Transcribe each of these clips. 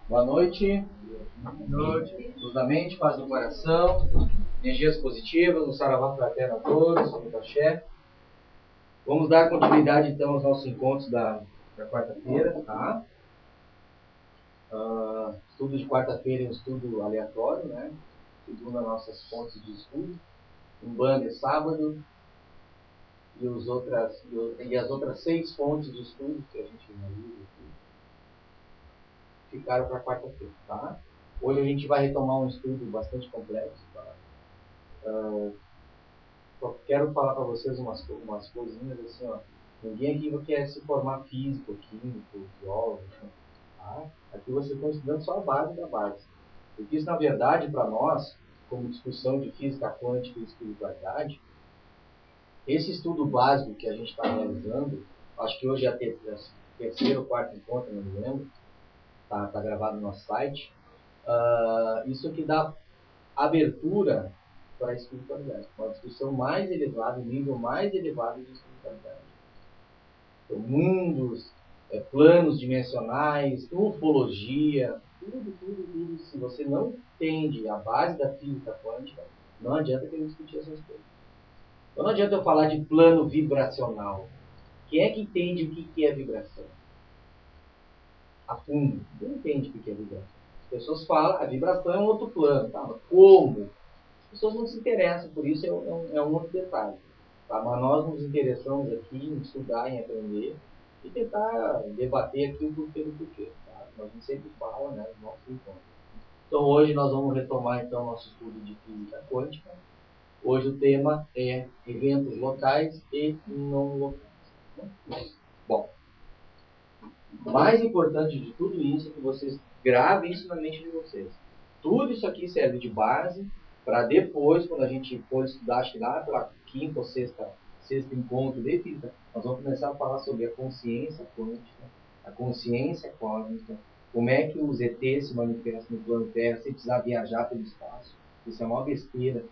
Boa noite. Boa noite. Luz da mente, paz do coração, energias positivas, um saravá fraterno a todos, somos axé. Vamos dar continuidade então aos nossos encontros da quarta-feira, tá? Estudo de quarta-feira é um estudo aleatório, né? Segundo as nossas fontes de estudo. Umbanda é sábado e as outras 6 fontes de estudo que a gente analisa aqui ficaram para quarta-feira, tá? Hoje a gente vai retomar um estudo bastante complexo, tá? Só quero falar para vocês umas coisinhas assim, ó. Ninguém aqui quer se formar físico, químico, biólogo, tá? Aqui vocês estão estudando só a base da base. Porque isso, na verdade, para nós, como discussão de física quântica e espiritualidade, esse estudo básico que a gente está realizando, acho que hoje é a terceiro ou quarto encontro, não me lembro, tá gravado no nosso site, isso que dá abertura para a espiritualidade, uma discussão mais elevada, um nível mais elevado de espiritualidade. Então, mundos, planos dimensionais, ufologia, tudo. Se você não entende a base da física quântica, não adianta querer discutir essas coisas. Então, não adianta eu falar de plano vibracional. Quem é que entende o que é vibração? A fundo. Quem entende o que é vibração? As pessoas falam, a vibração é um outro plano. Tá? Mas como? As pessoas não se interessam por isso, é um outro detalhe. Tá? Mas nós nos interessamos aqui em estudar, em aprender e tentar debater aqui o porquê do porquê. Tá? A gente sempre fala, né, do nosso encontro. Então hoje nós vamos retomar então nosso estudo de física quântica. Hoje o tema é eventos locais e não locais. Bom, o mais importante de tudo isso é que vocês gravem isso na mente de vocês. Tudo isso aqui serve de base para depois, quando a gente for estudar, acho que lá pela quinta ou sexto encontro de física, nós vamos começar a falar sobre a consciência quântica, a consciência cósmica, como é que os ETs se manifestam no plano Terra sem precisar viajar pelo espaço. Isso é uma besteira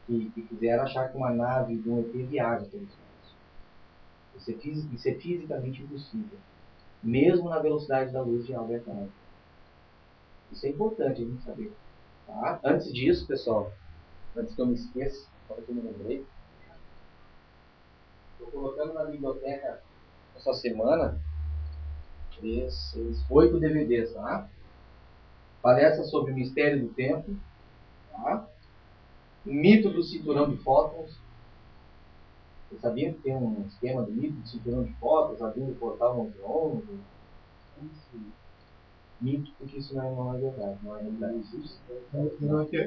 que fizeram achar que uma nave de um ET viaja pelo espaço. Isso é fisicamente impossível, mesmo na velocidade da luz de Albert Einstein. Isso é importante a gente saber. Tá? Antes disso, pessoal, antes que eu me esqueça, só que eu me lembrei, estou colocando na biblioteca essa semana esses 8 DVDs, tá? Palestra sobre o mistério do tempo, tá? O mito do cinturão de fótons. Vocês sabiam que tem um esquema do mito do cinturão de fótons, abrindo o portal no micro-ondas? Mito, porque isso não é verdade, não é realidade.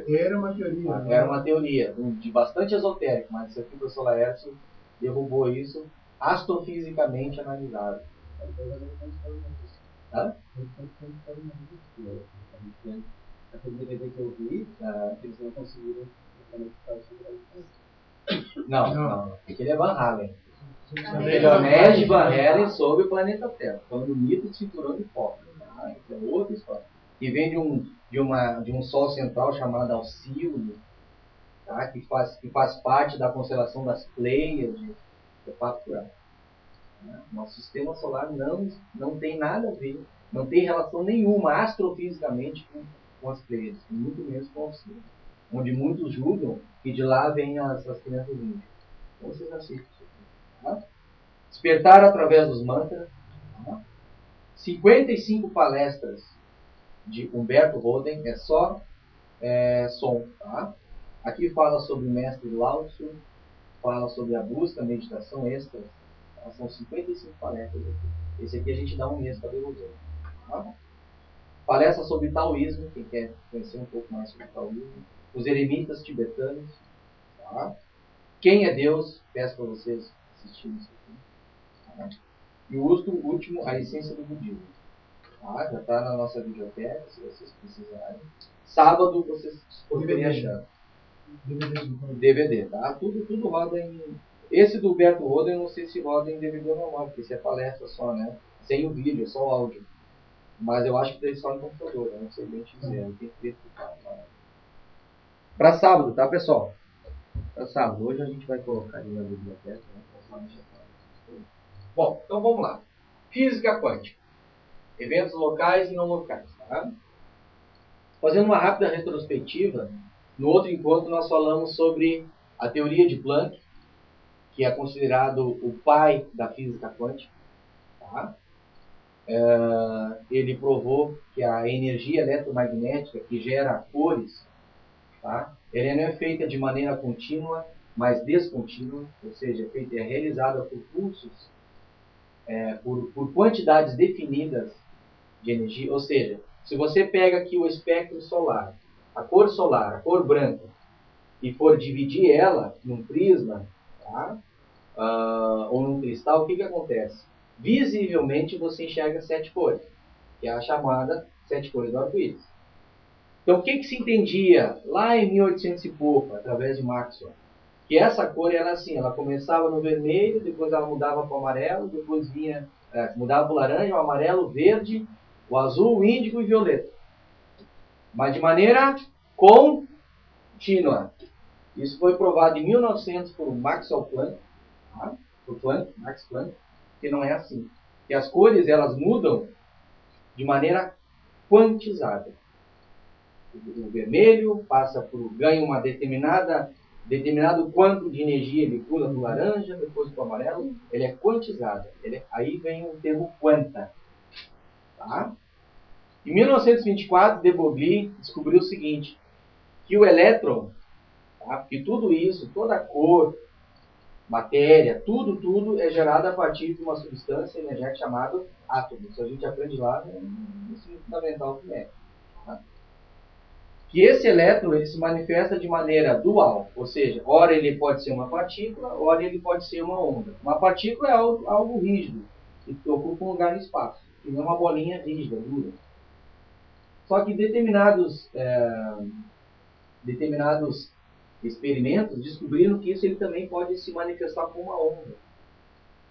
Era uma teoria. Era uma teoria de bastante esotérico, mas isso aqui o professor Laércio derrubou isso astrofisicamente analisado. Hã? Aquele DVD que eu vi, eles não conseguiram Não. Aquele é Van Halen. Leoned Van Halen sobre o planeta Terra. Falando do mito de cinturão de fósforo. Isso é outra história. Que vem de um sol central chamado Alcíone, tá? que faz parte da constelação das Pleiades. É papo furado. Nosso sistema solar não tem nada a ver, não tem relação nenhuma astrofisicamente com as Pleiades, muito menos com o Alcíone, onde muitos julgam que de lá vêm as crianças índias. Então vocês assistem isso aqui. Tá? Despertar através dos mantras. Tá? 55 palestras de Humberto Roden, é só som. Tá? Aqui fala sobre o mestre Lao Tzu, fala sobre a busca, a meditação extra. Tá? São 55 palestras aqui. Esse aqui a gente dá um mês para devolver. Tá? Palestra sobre taoísmo, quem quer conhecer um pouco mais sobre taoísmo. Os eremitas tibetanos. Tá? Quem é Deus? Peço para vocês assistirem isso aqui. Tá? E o último, a essência do budismo. Tá? Já está na nossa biblioteca, se vocês precisarem. Sábado vocês poderem achar. DVD, tá? Tudo roda em. Esse do Beto Roda, eu não sei se roda em DVD normal, porque isso é palestra só, né? Sem o vídeo, é só o áudio. Mas eu acho que deve só no computador, eu não sei bem te dizer. Eu tenho que verificar. Para sábado, tá, pessoal? Para sábado. Hoje a gente vai colocar ali na biblioteca, né? Bom, então vamos lá. Física quântica. Eventos locais e não locais, tá? Fazendo uma rápida retrospectiva, no outro encontro nós falamos sobre a teoria de Planck, que é considerado o pai da física quântica. Tá? Ele provou que a energia eletromagnética que gera cores, tá? Ela não é feita de maneira contínua, mas descontínua, ou seja, é realizada por pulsos, por quantidades definidas de energia. Ou seja, se você pega aqui o espectro solar, a cor branca, e for dividir ela num prisma, tá? Ou num cristal, o que acontece? Visivelmente você enxerga 7 cores, que é a chamada 7 cores do arco-íris. Então o que se entendia lá em 1800 e pouco, através de Maxwell? Que essa cor era assim, ela começava no vermelho, depois ela mudava para o amarelo, depois mudava para o laranja, o amarelo, o verde, o azul, o índigo e o violeta. Mas de maneira contínua. Isso foi provado em 1900 por Maxwell Planck, tá? Por Max Planck, que não é assim. Que as cores elas mudam de maneira quantizada. O vermelho ganha uma determinado quanto de energia, ele pula do laranja, depois para o amarelo, ele é quantizado. Aí vem o termo quanta. Tá? Em 1924, de Broglie descobriu o seguinte, que o elétron, tá? Porque tudo isso, toda a cor, matéria, tudo é gerado a partir de uma substância energética chamada átomo. Isso a gente aprende lá no ensino fundamental do médico. Tá? Que esse elétron ele se manifesta de maneira dual, ou seja, ora ele pode ser uma partícula, ora ele pode ser uma onda. Uma partícula é algo rígido, que ocupa um lugar no espaço, que não é uma bolinha rígida, dura. Só que determinados experimentos descobriram que isso ele também pode se manifestar como uma onda.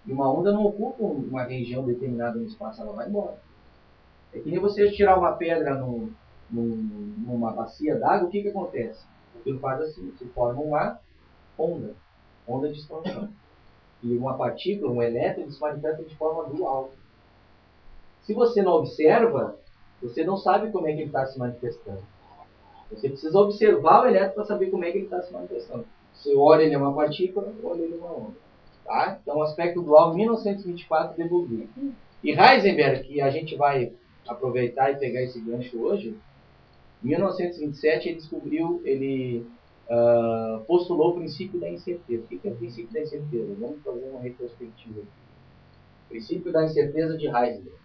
E uma onda não ocupa uma região determinada no espaço, ela vai embora. É que nem você tirar uma pedra numa bacia d'água, o que acontece? Aquilo faz assim, se forma uma onda de expansão. E uma partícula, um elétron, ele se manifesta de forma dual. Se você não observa, você não sabe como é que ele está se manifestando. Você precisa observar o elétron para saber como é que ele está se manifestando. Se ora ele é uma partícula, ora ele é uma onda. Tá? Então, o aspecto dual, 1924, de Broglie. E Heisenberg, que a gente vai aproveitar e pegar esse gancho hoje, em 1927 ele postulou o princípio da incerteza. O que é o princípio da incerteza? Vamos fazer uma retrospectiva. O princípio da incerteza de Heisenberg.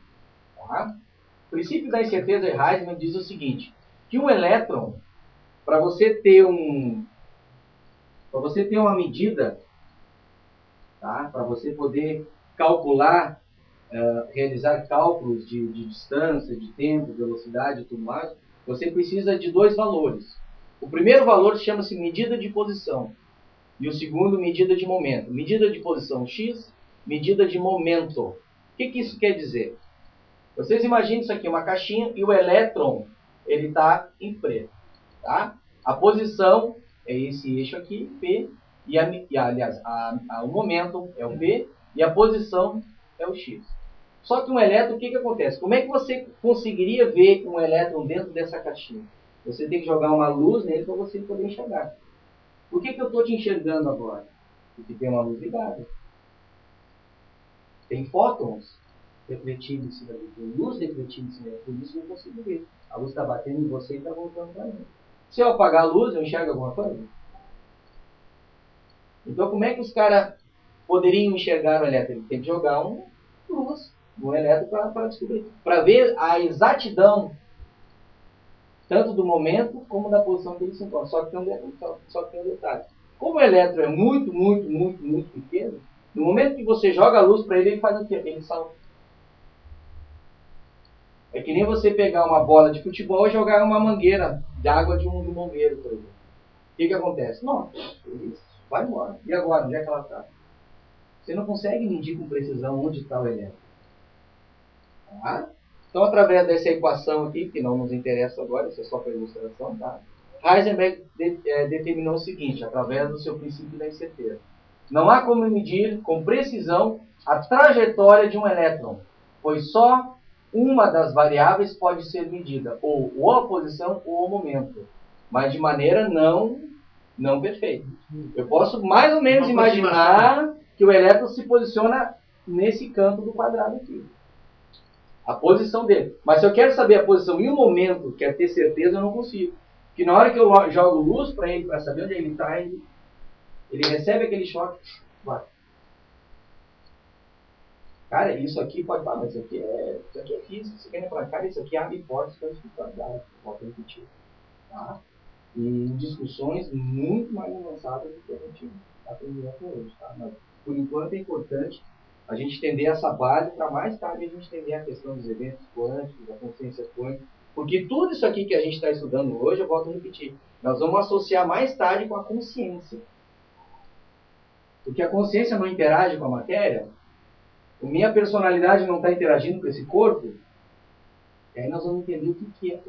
Tá? O princípio da incerteza de Heisenberg diz o seguinte, que um elétron, para você ter uma medida, tá? Para você poder calcular, realizar cálculos de distância, de tempo, velocidade e tudo mais, você precisa de 2 valores. O primeiro valor chama-se medida de posição e o segundo medida de momento. Medida de posição x, medida de momento. O que isso quer dizer? Vocês imaginem isso aqui, uma caixinha e o elétron ele está em preto. Tá? A posição é esse eixo aqui, P, aliás, o momento é o P e a posição é o x. Só que um elétron, o que acontece? Como é que você conseguiria ver um elétron dentro dessa caixinha? Você tem que jogar uma luz nele para você poder enxergar. Por que eu estou te enxergando agora? Porque tem uma luz ligada. Tem fótons refletindo em cima dele. Tem luz refletindo em cima dele. Por isso eu não consigo ver. A luz está batendo em você e está voltando para mim. Se eu apagar a luz, eu enxergo alguma coisa? Então, como é que os caras poderiam enxergar o elétron? Ele tem que jogar uma luz no elétron para descobrir. Para ver a exatidão, tanto do momento como da posição que ele se encontra. Só que tem um detalhe. Como o elétron é muito, muito, muito, muito pequeno, no momento que você joga a luz para ele, ele faz o quê? Ele salta. É que nem você pegar uma bola de futebol e jogar uma mangueira de água de um bombeiro, por exemplo. O que acontece? Não, ele vai embora. E agora? Onde é que ela está? Você não consegue medir com precisão onde está o elétron. Tá? Então, através dessa equação aqui, que não nos interessa agora, isso é só para ilustração, tá? Heisenberg determinou o seguinte, através do seu princípio da incerteza. Não há como medir com precisão a trajetória de um elétron, pois só uma das variáveis pode ser medida, ou a posição ou o momento, mas de maneira não perfeita. Eu posso mais ou menos imaginar que o elétron se posiciona nesse canto do quadrado aqui. A posição dele. Mas se eu quero saber a posição e o momento, quer ter certeza, eu não consigo. Porque na hora que eu jogo luz para ele, para saber onde ele está, ele recebe aquele choque, vai. Cara, isso aqui pode falar, mas isso aqui é física. Você quer falar, cara, isso aqui abre portas para a espiritualidade. Volto a repetir. Tá? E em discussões muito mais avançadas do que a gente está aprendendo até hoje. Tá? Mas, por enquanto, é importante a gente entender essa base para mais tarde a gente entender a questão dos eventos quânticos, da consciência quântica. Porque tudo isso aqui que a gente está estudando hoje, eu volto a repetir, nós vamos associar mais tarde com a consciência. Porque a consciência não interage com a matéria, a minha personalidade não está interagindo com esse corpo, e aí nós vamos entender o que é,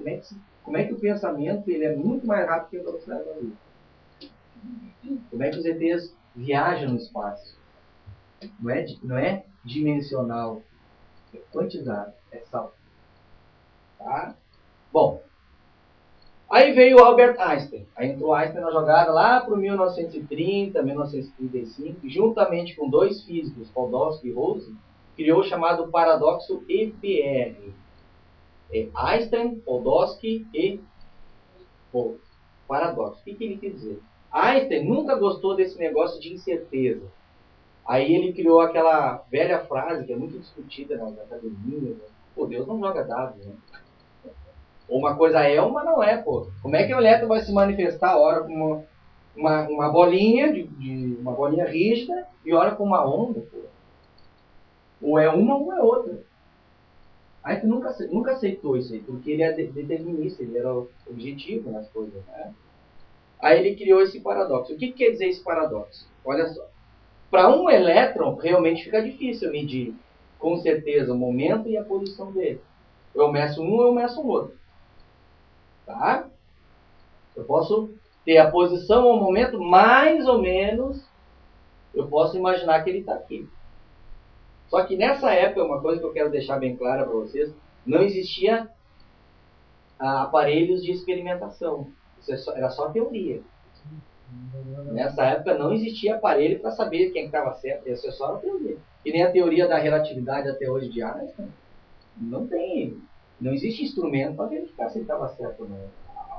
como é que o pensamento ele é muito mais rápido que a velocidade da luz. Como é que os ETs viajam no espaço. Não é dimensional, é quantizado, é salto. Tá? Bom, aí veio o Albert Einstein. Aí entrou Einstein na jogada lá para o 1930, 1935, juntamente com dois físicos, Podolsky e Rose, criou o chamado paradoxo EPR. Einstein, Podolsky e Rose. Paradoxo. O que ele quer dizer? Einstein nunca gostou desse negócio de incerteza. Aí ele criou aquela velha frase que é muito discutida nas academias. Pô, Deus não joga dados, né? Ou uma coisa é, uma não é, pô. Como é que o elétron vai se manifestar a hora com uma bolinha, uma bolinha rígida, e hora com uma onda, pô? Ou é uma ou é outra. Aí tu nunca aceitou isso aí, porque ele é determinista, ele era objetivo nas coisas, né? Aí ele criou esse paradoxo. O que quer dizer esse paradoxo? Olha só. Para um elétron, realmente fica difícil medir com certeza o momento e a posição dele. Eu meço um ou eu meço o outro. Tá? Eu posso ter a posição ou o momento, mais ou menos, eu posso imaginar que ele está aqui. Só que nessa época, uma coisa que eu quero deixar bem clara para vocês, não existia aparelhos de experimentação. Isso era só teoria. Nessa época não existia aparelho para saber quem estava certo. Isso é só a teoria. E nem a teoria da relatividade até hoje de Einstein. Não existe instrumento para verificar se ele estava certo ou não.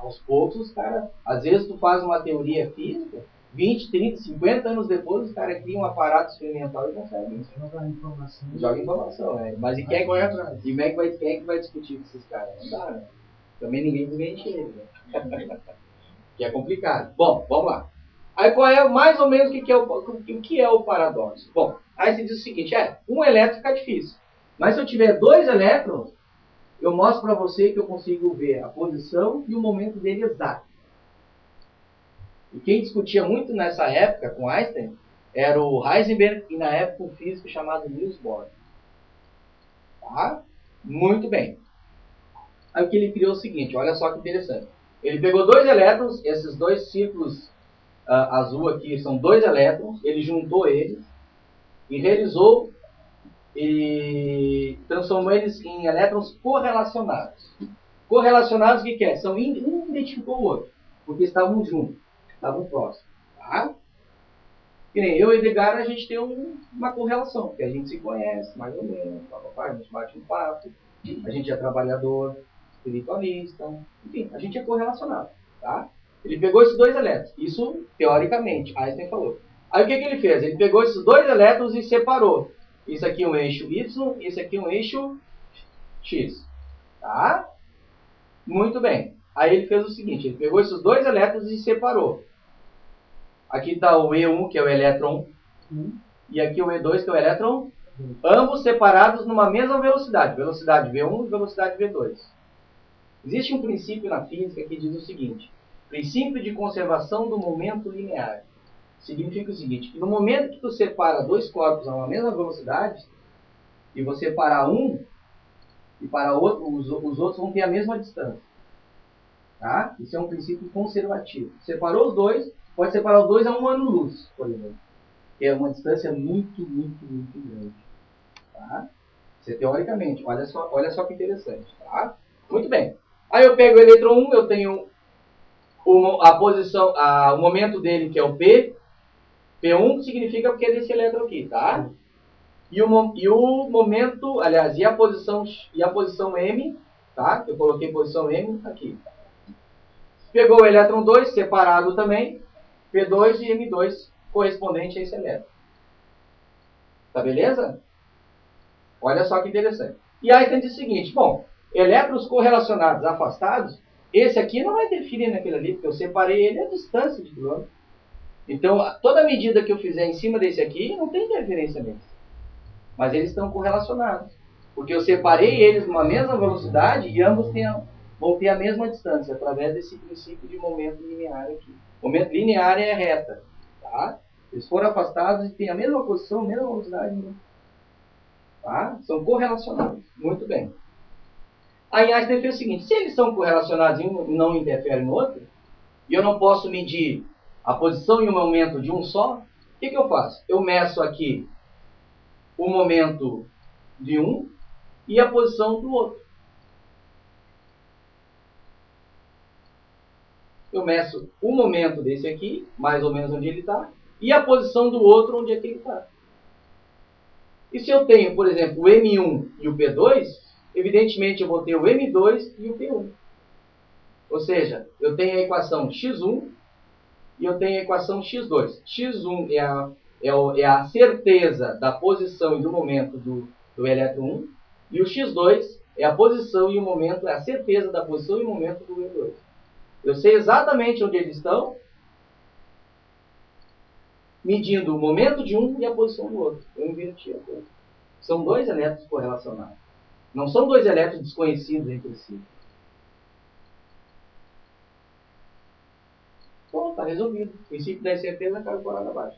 Aos poucos, os caras... Às vezes tu faz uma teoria física, 20, 30, 50 anos depois, os caras criam um aparato experimental e conseguem. Joga informação, é. Mas e quem é que vai discutir com esses caras? Não dá, né? Também ninguém desmente ele, né? Que é complicado. Bom, vamos lá. Aí qual é mais ou menos o que é o paradoxo? Bom, aí se diz o seguinte, um elétron fica difícil. Mas se eu tiver dois elétrons, eu mostro para você que eu consigo ver a posição e o momento dele exato. E quem discutia muito nessa época com Einstein era o Heisenberg e na época um físico chamado Niels Bohr. Tá? Muito bem. Aí o que ele criou é o seguinte, olha só que interessante. Ele pegou dois elétrons, esses dois círculos azul aqui são dois elétrons, ele juntou eles e realizou e transformou eles em elétrons correlacionados. Correlacionados o que é? Um identificou o outro, porque estavam juntos, estavam próximos. Tá? Que nem eu e Edgar, a gente tem uma correlação, porque a gente se conhece mais ou menos, a gente bate um papo, a gente é trabalhador, espiritualista, enfim, a gente é correlacionado. Tá? Ele pegou esses dois elétrons, isso teoricamente, Einstein falou. Aí o que ele fez? Ele pegou esses dois elétrons e separou. Isso aqui é um eixo Y, isso aqui é um eixo X. Tá? Muito bem. Aí ele fez o seguinte, ele pegou esses dois elétrons e separou. Aqui está o E1, que é o elétron 1, e aqui o E2, que é o elétron, ambos separados numa mesma velocidade. Velocidade V1 e velocidade V2. Existe um princípio na física que diz o seguinte, princípio de conservação do momento linear. Significa o seguinte, que no momento que tu separa dois corpos a uma mesma velocidade, e você parar um e parar outro, os outros vão ter a mesma distância. Tá? Isso é um princípio conservativo. Separou os dois, pode separar os dois a 1 ano-luz, por exemplo. Que é uma distância muito, muito, muito grande. Tá? Isso é teoricamente. Olha só que interessante. Tá? Muito bem. Aí eu pego o elétron 1, eu tenho a posição, o momento dele, que é o P. P1 significa porque é desse elétron aqui, tá? E o momento, aliás, e a posição M, tá? Eu coloquei posição M aqui. Pegou o elétron 2, separado também, P2 e M2, correspondente a esse elétron. Tá beleza? Olha só que interessante. E aí tem o seguinte, bom, elétrons correlacionados afastados, esse aqui não vai interferir naquele ali, porque eu separei ele a distância de quilômetro. Então, toda medida que eu fizer em cima desse aqui, não tem interferência neles. Mas eles estão correlacionados. Porque eu separei eles numa mesma velocidade e ambos vão ter a mesma distância, através desse princípio de momento linear aqui. Momento linear é reta. Tá? Eles foram afastados e têm a mesma posição, a mesma velocidade. Tá? São correlacionados. Muito bem. Aí Einstein fez o seguinte, se eles são correlacionados e um não interfere no outro, e eu não posso medir a posição e o momento de um só, o que eu faço? Eu meço aqui o momento de um e a posição do outro. Eu meço o momento desse aqui, mais ou menos onde ele está, e a posição do outro, onde é que ele está. E se eu tenho, por exemplo, o M1 e o P2, evidentemente eu vou ter o M2 e o P1. Ou seja, eu tenho a equação x1 e eu tenho a equação x2. x1 é a certeza da posição e do momento do elétron 1, e o x2 é a posição e o momento, é a certeza da posição e o momento do E2. Eu sei exatamente onde eles estão, medindo o momento de um e a posição do outro. Eu inverti a coisa. São dois elétrons correlacionados. Não são dois elétrons desconhecidos entre si. Bom, está resolvido. O princípio da incerteza cai por água abaixo.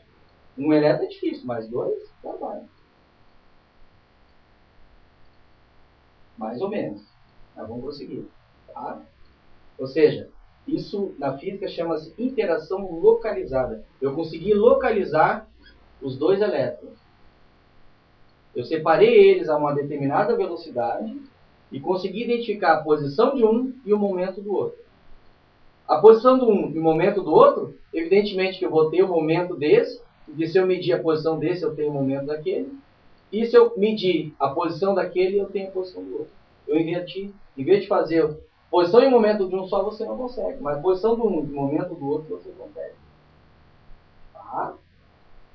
Um elétron é difícil, mas dois, trabalha. Mais ou menos. Mas vamos prosseguir. Tá? Ou seja, isso na física chama-se interação localizada. Eu consegui localizar os dois elétrons. Eu separei eles a uma determinada velocidade e consegui identificar a posição de um e o momento do outro. A posição do um e o momento do outro, evidentemente que eu vou ter o momento desse, porque se eu medir a posição desse, eu tenho o momento daquele. E se eu medir a posição daquele, eu tenho a posição do outro. Eu inverti. Em vez de fazer posição e momento de um só, você não consegue. Mas posição do um e momento do outro, você consegue. Tá?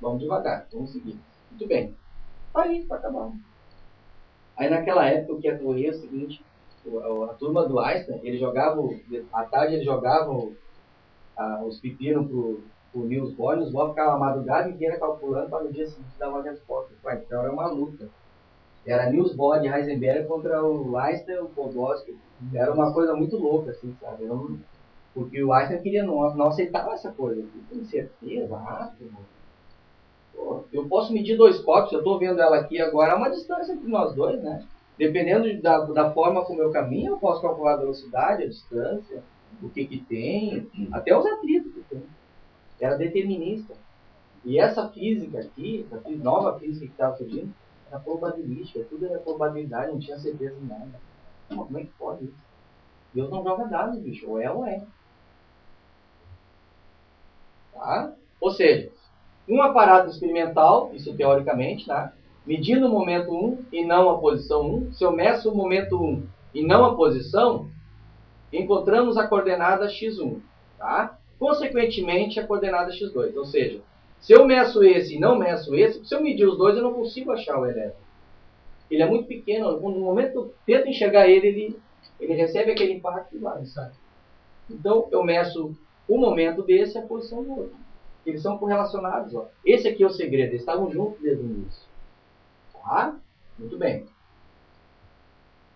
Vamos devagar. Vamos seguir. Muito bem. Aí, está acabando. Aí naquela época, o que ocorria é o seguinte. A turma do Einstein, eles jogavam, à tarde eles jogavam os pepinos pro Niels Bohr, e os Bohr ficavam a madrugada inteira calculando para no dia seguinte dar uma resposta. Então era uma luta. Era Niels Bohr de Heisenberg contra o Einstein, o Podolsky. Era uma coisa muito louca, assim, sabe? Porque o Einstein não aceitava essa coisa. Com certeza, eu posso medir dois corpos, eu estou vendo ela aqui agora, há uma distância entre nós dois, né? Dependendo da forma como eu caminho, eu posso calcular a velocidade, a distância, o que tem, até os atritos que tem. Era determinista. E essa física aqui, essa nova física que estava surgindo, era probabilística, tudo era probabilidade, não tinha certeza de nada. Como é que pode isso? Deus não joga dados, bicho, ou é. Tá? Ou seja, um aparato experimental, isso teoricamente, tá? Medindo o momento 1 e não a posição 1, se eu meço o momento 1 e não a posição, encontramos a coordenada x1. Tá? Consequentemente, a coordenada x2. Ou seja, se eu meço esse e não meço esse, se eu medir os dois, eu não consigo achar o elétron. Ele é muito pequeno. No momento que eu tento enxergar ele recebe aquele impacto e vai. Então, eu meço o momento desse e a posição do outro. Eles são correlacionados. Ó. Esse aqui é o segredo. Eles estavam juntos desde o início. Tá? Muito bem.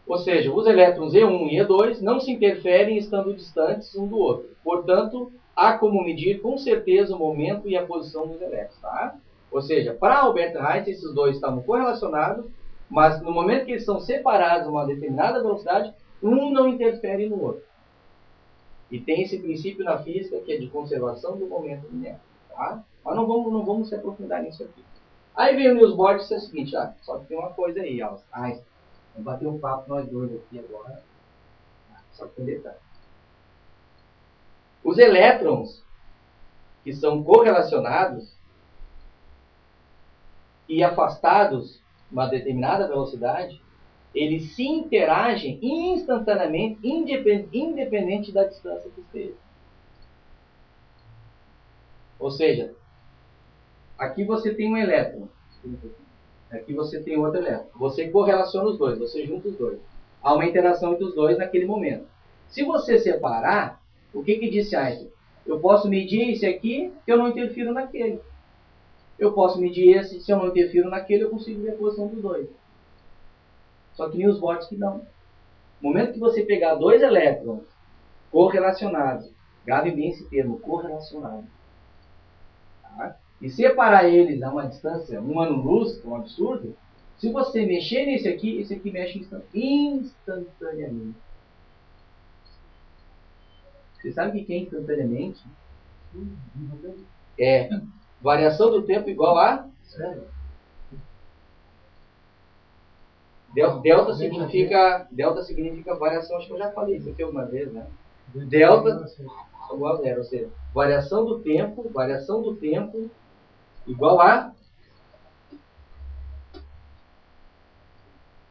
Ou seja, os elétrons E1 e E2 não se interferem estando distantes um do outro. Portanto, há como medir com certeza o momento e a posição dos elétrons. Tá? Ou seja, para Albert Einstein, esses dois estavam correlacionados, mas no momento que eles são separados a uma determinada velocidade, um não interfere no outro. E tem esse princípio na física que é de conservação do momento linear. Tá? Mas não vamos se aprofundar nisso aqui. Aí vem o Niels Bohr e disse o seguinte, só que tem uma coisa aí, Einstein, vamos bater um papo nós dois aqui agora, só que tem detalhe. Os elétrons que são correlacionados e afastados uma determinada velocidade, eles se interagem instantaneamente, independente da distância que esteja. Ou seja, aqui você tem um elétron, aqui você tem outro elétron. Você correlaciona os dois, você junta os dois. Há uma interação entre os dois naquele momento. Se você separar, o que disse Einstein? Eu posso medir esse aqui, que eu não interfiro naquele. Eu posso medir esse, se eu não interfiro naquele, eu consigo ver a posição dos dois. Só que Niels Bohr que não. No momento que você pegar dois elétrons correlacionados, grave bem esse termo, correlacionado, tá? E separar eles a uma distância, um ano-luz, que é um absurdo, se você mexer nesse aqui, esse aqui mexe instantaneamente. Você sabe o que é instantaneamente? É variação do tempo igual a... Delta significa variação, acho que eu já falei isso aqui alguma vez, né? Delta igual a zero, ou seja, variação do tempo igual a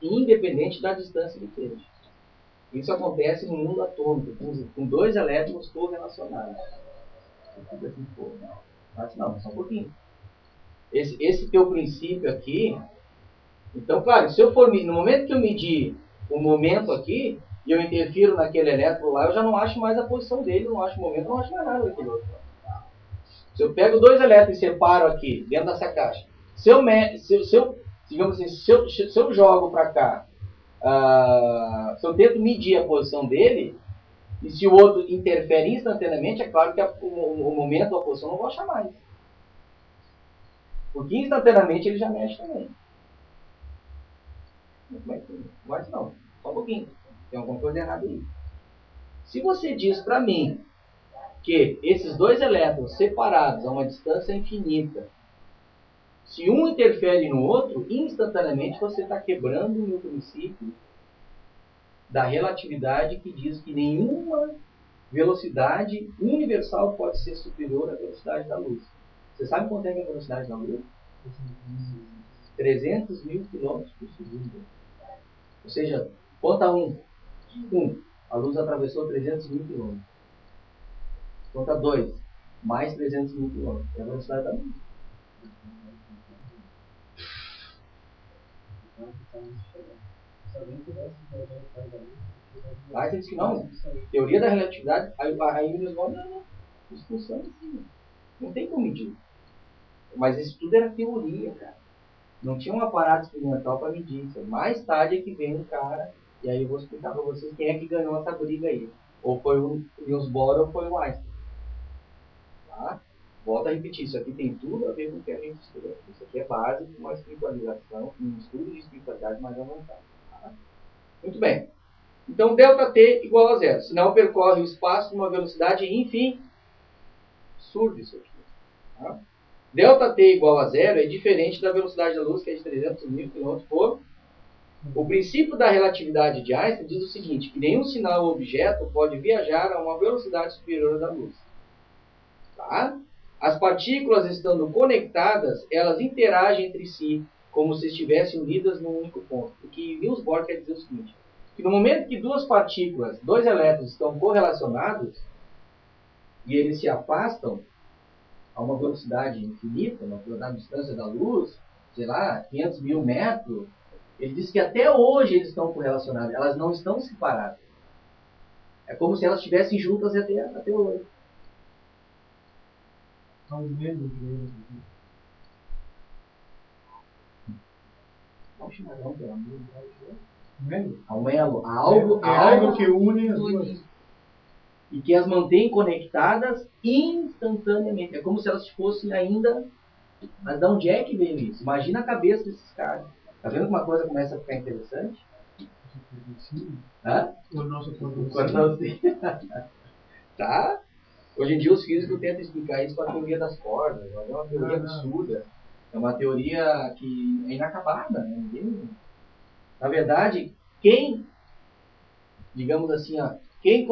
independente da distância que esteja. Isso acontece no mundo atômico, com dois elétrons correlacionados. Mas não, só um pouquinho. Esse teu princípio aqui, então, claro, se eu for no momento que eu medir o momento aqui, e eu interfiro naquele elétron lá, eu já não acho mais a posição dele, não acho o momento, não acho mais nada daquele outro. Se eu pego dois elétrons e separo aqui, dentro dessa caixa, digamos assim, se eu jogo para cá, se eu tento medir a posição dele, e se o outro interfere instantaneamente, é claro que o momento, a posição, não vou achar mais. Porque instantaneamente ele já mexe também. Mas não, só um pouquinho. Tem alguma coisa errada aí. Se você diz para mim que esses dois elétrons separados a uma distância infinita, se um interfere no outro, instantaneamente você está quebrando o meu princípio da relatividade, que diz que nenhuma velocidade universal pode ser superior à velocidade da luz. Você sabe quanto é a velocidade da luz? 300 mil quilômetros por segundo. Ou seja, conta 1. A luz atravessou 300 mil quilômetros. Conta 2. Mais 300 mil quilômetros. É a velocidade da luz. Aí você diz que não. Teoria da relatividade. Aí o Niels Bohr, não. Isso funciona assim. Não tem como medir. Mas isso tudo era teoria, cara. Não tinha um aparato experimental para medir isso. Mais tarde é que vem um cara, e aí eu vou explicar para vocês quem é que ganhou essa briga aí. Ou foi o Niels Bohr ou foi o Einstein. Tá? Volto a repetir, isso aqui tem tudo a ver com o que a gente estuda. Isso aqui é básico, uma espiritualização, um estudo de espiritualidade mais avançado. Tá? Muito bem. Então, ΔT igual a zero. Sinal percorre o espaço com uma velocidade enfim. Absurdo isso aqui. Tá? ΔT igual a zero é diferente da velocidade da luz, que é de 300 mil km por. O princípio da relatividade de Einstein diz o seguinte, que nenhum sinal ou objeto pode viajar a uma velocidade superior à da luz. Tá? As partículas estando conectadas, elas interagem entre si, como se estivessem unidas num único ponto. O que Niels Bohr quer dizer o seguinte, que no momento que duas partículas, dois elétrons estão correlacionados, e eles se afastam a uma velocidade infinita, uma distância da luz, sei lá, 500 mil metros, ele diz que até hoje eles estão correlacionados, elas não estão separadas. É como se elas estivessem juntas até hoje. Ao menos algo que une as duas. E que as mantém conectadas instantaneamente. É como se elas fossem ainda... Mas de onde é que veio isso? Imagina a cabeça desses caras. Tá vendo que uma coisa começa a ficar interessante? Hã? O nosso Tá? Hoje em dia os físicos tentam explicar isso com a teoria das cordas. É uma teoria absurda. É uma teoria que é inacabada, né? Na verdade, quem, digamos assim, quem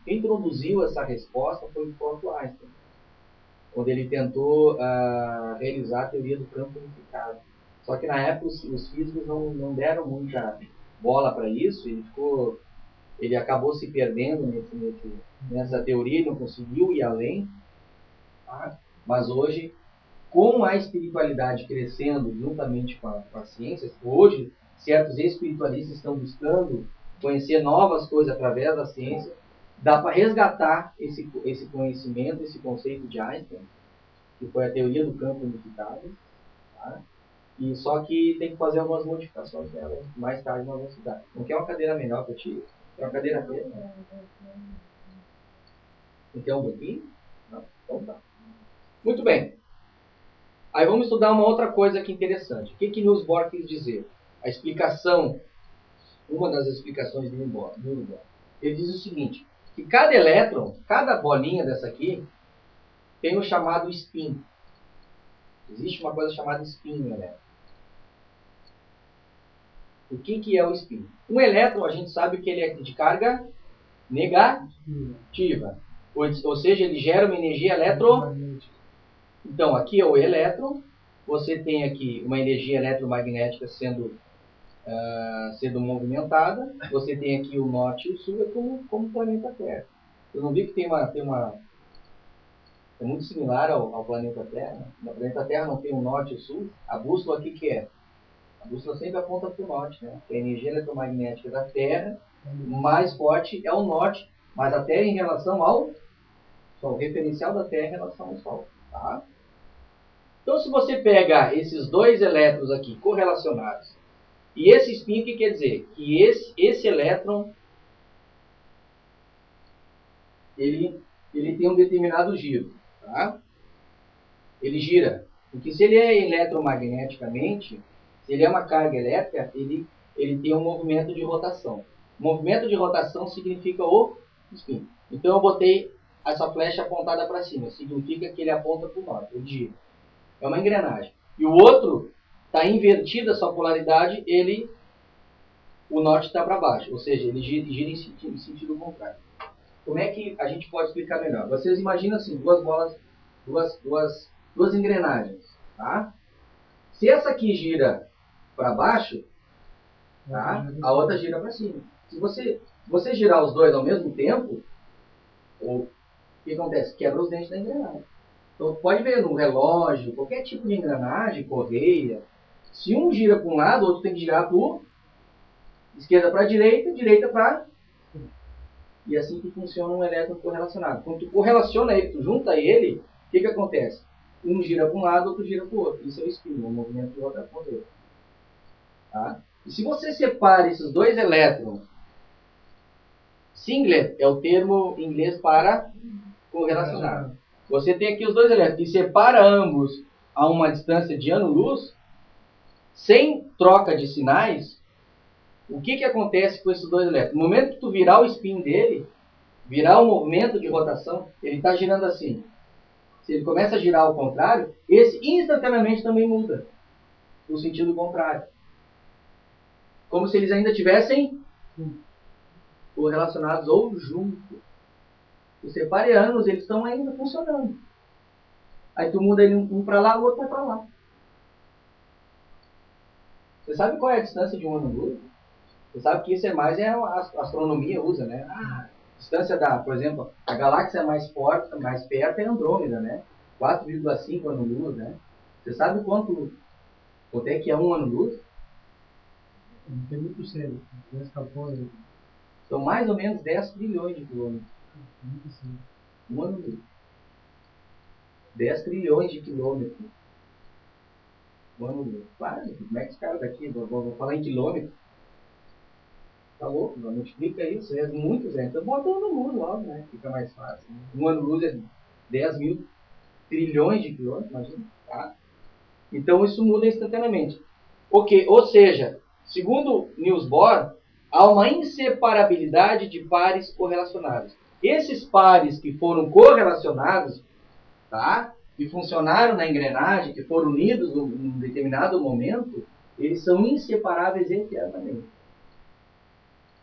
introduziu essa resposta foi o próprio Einstein, quando ele tentou realizar a teoria do campo unificado. Só que na época os físicos não deram muita bola para isso, ele acabou se perdendo nessa teoria e não conseguiu ir além. Tá? Mas hoje, com a espiritualidade crescendo juntamente com a ciência, hoje certos espiritualistas estão buscando conhecer novas coisas através da ciência, dá para resgatar esse conhecimento, esse conceito de Einstein, que foi a teoria do campo unificado, tá? E só que tem que fazer algumas modificações nela, mais tarde nós vamos estudar. Não quer uma cadeira melhor para ti? Quer uma cadeira dele? Não quer um pouquinho? Não? Então tá. Muito bem. Aí vamos estudar uma outra coisa aqui interessante. O que Niels Bohr quis dizer? A explicação, uma das explicações de Niels Bohr. Ele diz o seguinte, que cada elétron, cada bolinha dessa aqui, tem o chamado spin. Existe uma coisa chamada spin no elétron. O que é o spin? Um elétron, a gente sabe que ele é de carga negativa. Ou seja, ele gera uma energia eletromagnética. Então, aqui é o elétron. Você tem aqui uma energia eletromagnética sendo movimentada. Você tem aqui o norte e o sul, é como o planeta Terra. Eu não vi que é muito similar ao planeta Terra. No planeta Terra não tem o norte e o sul. A bússola aqui que é? A bússola sempre aponta para o norte, né? A energia eletromagnética da Terra, mais forte é o norte, mas a Terra em relação ao Sol, o referencial da Terra em relação ao Sol. Tá? Então, se você pega esses dois elétrons aqui correlacionados, e esse spin, o que quer dizer? Que esse elétron, ele tem um determinado giro. Tá? Ele gira, porque se ele é eletromagneticamente, se ele é uma carga elétrica, ele tem um movimento de rotação. Movimento de rotação significa o spin. Então eu botei essa flecha apontada para cima. Significa que ele aponta para o norte. Ele gira. É uma engrenagem. E o outro está invertida a sua polaridade, o norte está para baixo. Ou seja, ele gira em sentido contrário. Como é que a gente pode explicar melhor? Vocês imaginam assim, duas engrenagens. Tá? Se essa aqui gira para baixo, tá? A outra gira para cima. Se você girar os dois ao mesmo tempo, o que acontece? Quebra os dentes da engrenagem. Então pode ver no relógio, qualquer tipo de engrenagem, correia, se um gira para um lado, o outro tem que girar para esquerda para direita, direita para... E assim que funciona um elétron correlacionado. Quando tu correlaciona ele, tu junta ele, o que acontece? Um gira para um lado, outro gira para o outro. Isso é o spin, um movimento de rotação dele. Tá? E se você separa esses dois elétrons, singlet é o termo em inglês para correlacionado. Você tem aqui os dois elétrons e separa ambos a uma distância de ano-luz, sem troca de sinais, o que acontece com esses dois elétrons? No momento que tu virar o spin dele, virar o movimento de rotação, ele está girando assim. Se ele começa a girar ao contrário, esse instantaneamente também muda no sentido contrário. Como se eles ainda tivessem correlacionados ou juntos. Tu separe anos, eles estão ainda funcionando. Aí tu muda ele um para lá, o outro vai para lá. Você sabe qual é a distância de um ano-luz? Você sabe que isso a astronomia usa, né? A distância por exemplo, a galáxia mais perto é Andrômeda, né? 4,5 ano-luz, né? Você sabe quanto é que é um ano-luz? Não tem muito sério. São mais ou menos 10 trilhões de quilômetros. Muito sério. Um ano-luz. 10 trilhões de quilômetros. Um ano-luz. Claro, como é que os caras daqui vão falar em quilômetros? Tá louco? Multiplica isso. É muitos, né? Então bota um ano-luz logo, né? Fica mais fácil. Né? Um ano-luz é 10 mil trilhões de quilômetros, imagina. Tá? Então isso muda instantaneamente. Ok, ou seja, segundo Niels Bohr, há uma inseparabilidade de pares correlacionados. Esses pares que foram correlacionados, tá? que funcionaram na engrenagem, que foram unidos em um determinado momento, eles são inseparáveis eternamente.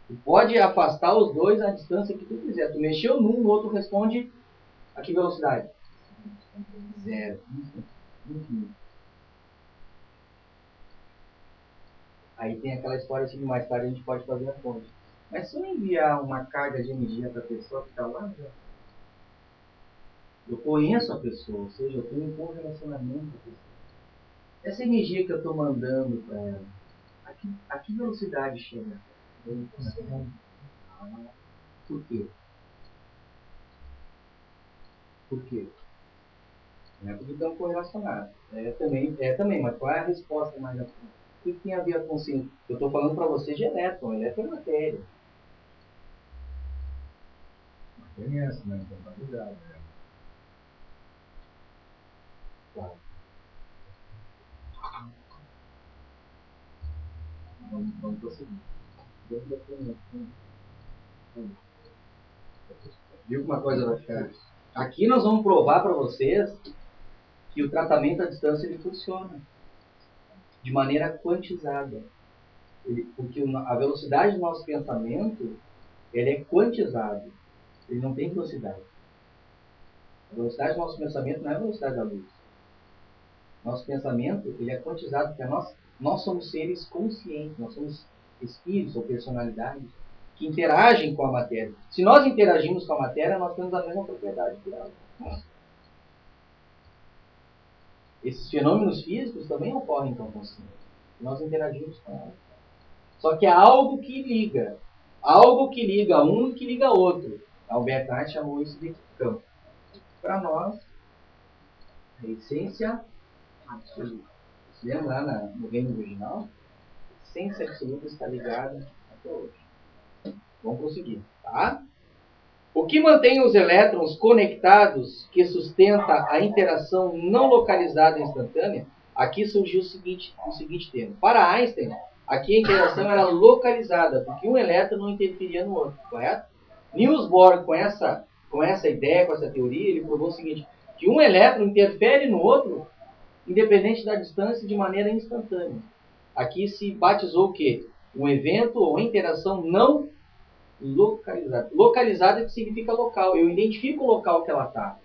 Tu pode afastar os dois à distância que tu quiser. Tu mexeu num, o outro responde a que velocidade? 0. Enfim. Aí tem aquela história assim, que mais tarde a gente pode fazer a conta. Mas se eu enviar uma carga de energia para a pessoa que está lá, eu conheço a pessoa, ou seja, eu tenho um bom relacionamento com a pessoa. Essa energia que eu estou mandando para ela, a que velocidade chega? Por quê? Por quê? Não é porque estão correlacionados. É também, mas qual é a resposta mais a fundo? O que tem a ver com consciência? Eu estou falando para você de elétron. Elétron é matéria. Conhece, né? Contabilidade, né? Claro. Vamos prosseguir. Viu que uma coisa vai ficar? Aqui nós vamos provar para vocês que o tratamento à distância ele funciona de maneira quantizada. Porque a velocidade do nosso pensamento ele é quantizado. Ele não tem velocidade. A velocidade do nosso pensamento não é a velocidade da luz. Nosso pensamento ele é quantizado porque nós somos seres conscientes, nós somos espíritos ou personalidades que interagem com a matéria. Se nós interagimos com a matéria, nós temos a mesma propriedade que ela. Esses fenômenos físicos também ocorrem com a consciência. Nós interagimos com ela. Só que há algo que liga. Algo que liga um e que liga outro. Albert Einstein chamou isso de campo. Para nós, a essência absoluta. Se lembra lá no reino original? A essência absoluta está ligada até hoje. Vamos prosseguir, tá? O que mantém os elétrons conectados, que sustenta a interação não localizada instantânea, aqui surgiu o seguinte termo. Para Einstein, aqui a interação era localizada, porque um elétron não interferia no outro, correto? Niels Bohr, com essa ideia, com essa teoria, ele provou o seguinte, que um elétron interfere no outro, independente da distância, de maneira instantânea. Aqui se batizou o quê? Um evento ou interação não localizada. Localizada significa local. Eu identifico o local que ela está.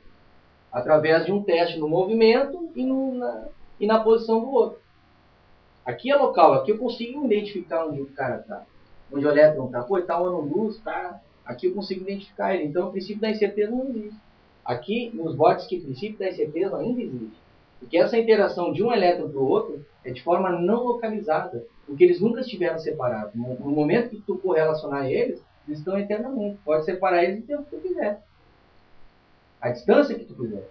Através de um teste no movimento e na posição do outro. Aqui é local. Aqui eu consigo identificar onde o cara está. Onde o elétron está. Pô, ele está ano-luz, tá? Aqui eu consigo identificar ele. Então o princípio da incerteza não existe. Aqui, nos botes que o princípio da incerteza ainda existe. Porque essa interação de um elétron para o outro é de forma não localizada. Porque eles nunca estiveram separados. No momento que tu correlacionar eles estão eternamente. Pode separar eles o tempo que tu quiser. A distância que tu quiser.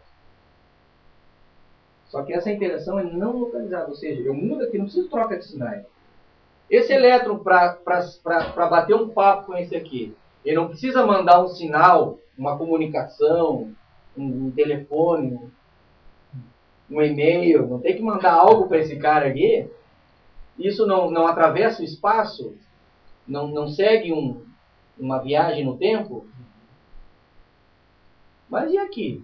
Só que essa interação é não localizada. Ou seja, eu mudo aqui, não preciso troca de sinais. Esse elétron, para bater um papo com esse aqui, ele não precisa mandar um sinal, uma comunicação, um telefone, um e-mail. Não tem que mandar algo para esse cara aqui. Isso não atravessa o espaço. Não segue uma viagem no tempo. Mas e aqui?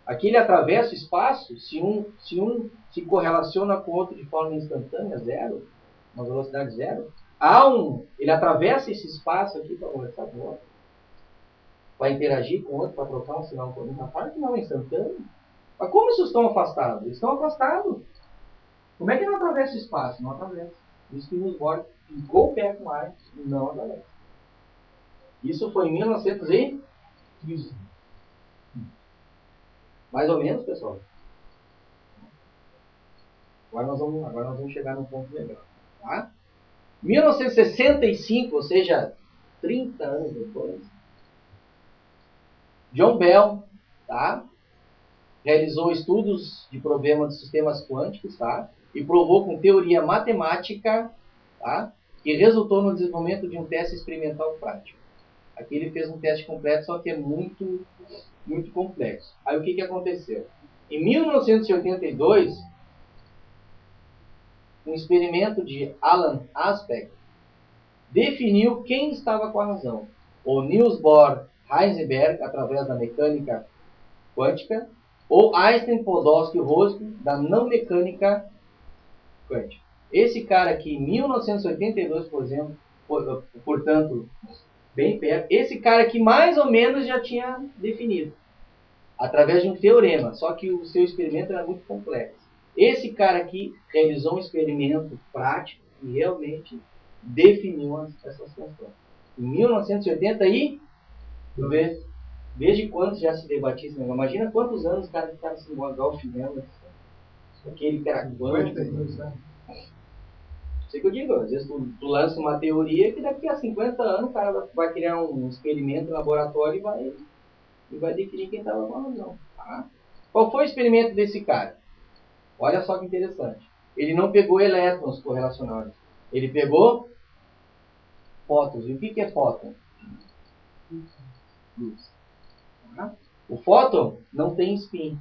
Aqui ele atravessa o espaço, se um se correlaciona com o outro de forma instantânea, zero, uma velocidade zero, ele atravessa esse espaço aqui para conversar com o outro, para interagir com o outro, para trocar um sinal com o outro. Claro que não é instantâneo. Mas como vocês estão afastados? Eles estão afastados. Como é que não atravessa o espaço? Não atravessa. Isso que nos borda ficou o pé com ar, não atravessa. Isso foi em 1915. Mais ou menos, pessoal. Agora nós vamos chegar num ponto legal. Tá? 1965, ou seja, 30 anos depois, John Bell, tá? Realizou estudos de problemas de sistemas quânticos, tá? E provou com teoria matemática, tá? Que resultou no desenvolvimento de um teste experimental prático. Aqui ele fez um teste completo, só que é muito, muito complexo. Aí o que aconteceu? Em 1982, um experimento de Alan Aspect definiu quem estava com a razão. O Niels Bohr Heisenberg, através da mecânica quântica, Ou Einstein, Podolsky e Roscoe, da não mecânica quântica. Esse cara aqui, em 1982, por exemplo, portanto, bem perto, esse cara aqui mais ou menos já tinha definido, através de um teorema, só que o seu experimento era muito complexo. Esse cara aqui realizou um experimento prático e realmente definiu essas questões. Em 1980 e desde quando já se debatia esse negócio? Imagina quantos anos o cara ficava se golfinando, aquele cara quântico. Sei que eu digo, às vezes tu lança uma teoria que daqui a 50 anos o cara vai criar um experimento em laboratório e vai definir quem estava com a razão. Tá? Qual foi o experimento desse cara? Olha só que interessante. Ele não pegou elétrons correlacionados. Ele pegou fótons. E o que é fóton? Luz. Tá? O fóton não tem spin,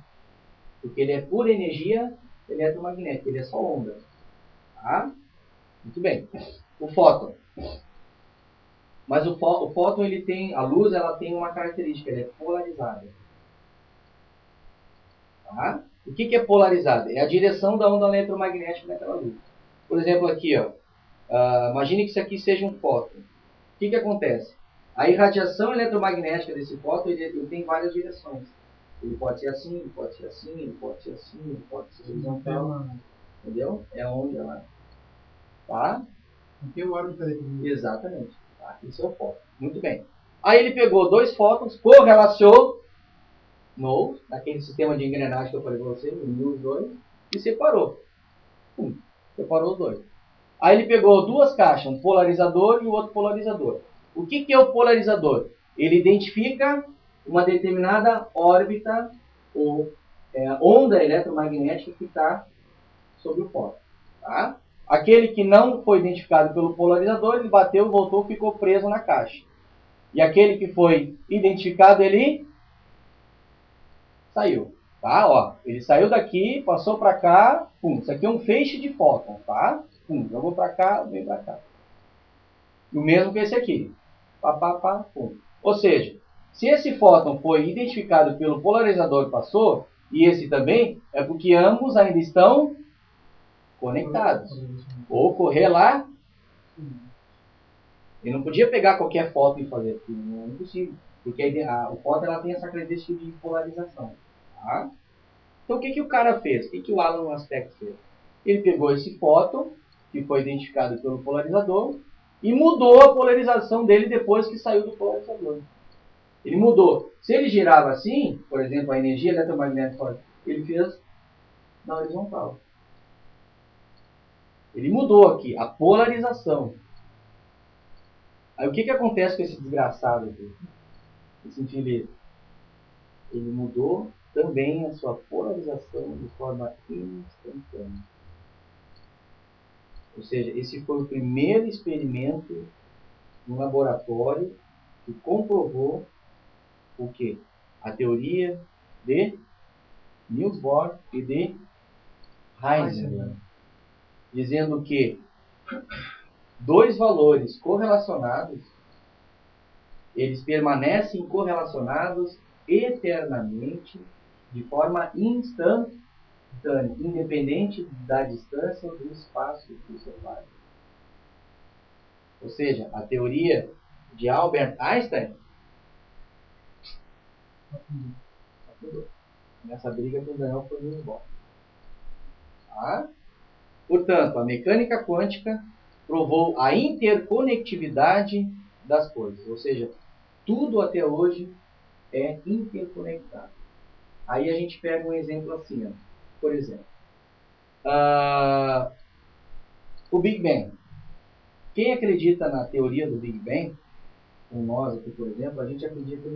porque ele é pura energia eletromagnética, ele é só onda. Tá? Muito bem. O fóton. Mas o fóton, ele tem, a luz, ela tem uma característica, ele é polarizada. Tá? O que é polarizada? É a direção da onda eletromagnética daquela luz. Por exemplo, aqui, ó, imagine que isso aqui seja um fóton. O que acontece? A irradiação eletromagnética desse fóton, ele tem várias direções. Ele pode ser assim, ele pode ser assim, ele pode ser assim, ele pode ser horizontal. Entendeu? É onde ela... Tá? Aqui o árbitro definido. Exatamente. Tá? Esse é o fóton. Muito bem. Aí ele pegou dois fótons, correlacionou naquele sistema de engrenagem que eu falei para você, uniu os dois e separou. Separou os dois. Aí ele pegou duas caixas, um polarizador e o outro polarizador. O que é o polarizador? Ele identifica uma determinada órbita ou onda eletromagnética que está sobre o fóton. Tá? Aquele que não foi identificado pelo polarizador, ele bateu, voltou, ficou preso na caixa. E aquele que foi identificado, ele saiu. Tá? Ó, ele saiu daqui, passou para cá, pum, isso aqui é um feixe de fóton, tá? Pum, jogou para cá, veio para cá. E o mesmo que esse aqui. Pá, pá, pá, pum. Ou seja, se esse fóton foi identificado pelo polarizador que passou, e esse também, é porque ambos ainda estão conectados. Ou correr lá. Ele não podia pegar qualquer fóton e fazer aquilo. Não é impossível. Porque o fóton ela tem essa característica de polarização. Tá? Então o que o cara fez? O que o Alan Aspect fez? Ele pegou esse fóton, que foi identificado pelo polarizador, e mudou a polarização dele depois que saiu do polarizador. Ele mudou. Se ele girava assim, por exemplo, a energia eletromagnética, ele fez na horizontal. Ele mudou aqui a polarização. Aí o que acontece com esse desgraçado aqui? Esse infeliz? Ele mudou também a sua polarização de forma instantânea. Ou seja, esse foi o primeiro experimento no laboratório que comprovou o quê? A teoria de Niels Bohr e de Heisenberg, dizendo que dois valores correlacionados, eles permanecem correlacionados eternamente, de forma instantânea, independente da distância ou do espaço que os separa. Ou seja, a teoria de Albert Einstein nessa briga que ganhou foi o Niels Bohr. Tá? Portanto, a mecânica quântica provou a interconectividade das coisas. Ou seja, tudo até hoje é interconectado. Aí a gente pega um exemplo assim, ó. Por exemplo, o Big Bang. Quem acredita na teoria do Big Bang, como nós aqui, por exemplo, a gente acredita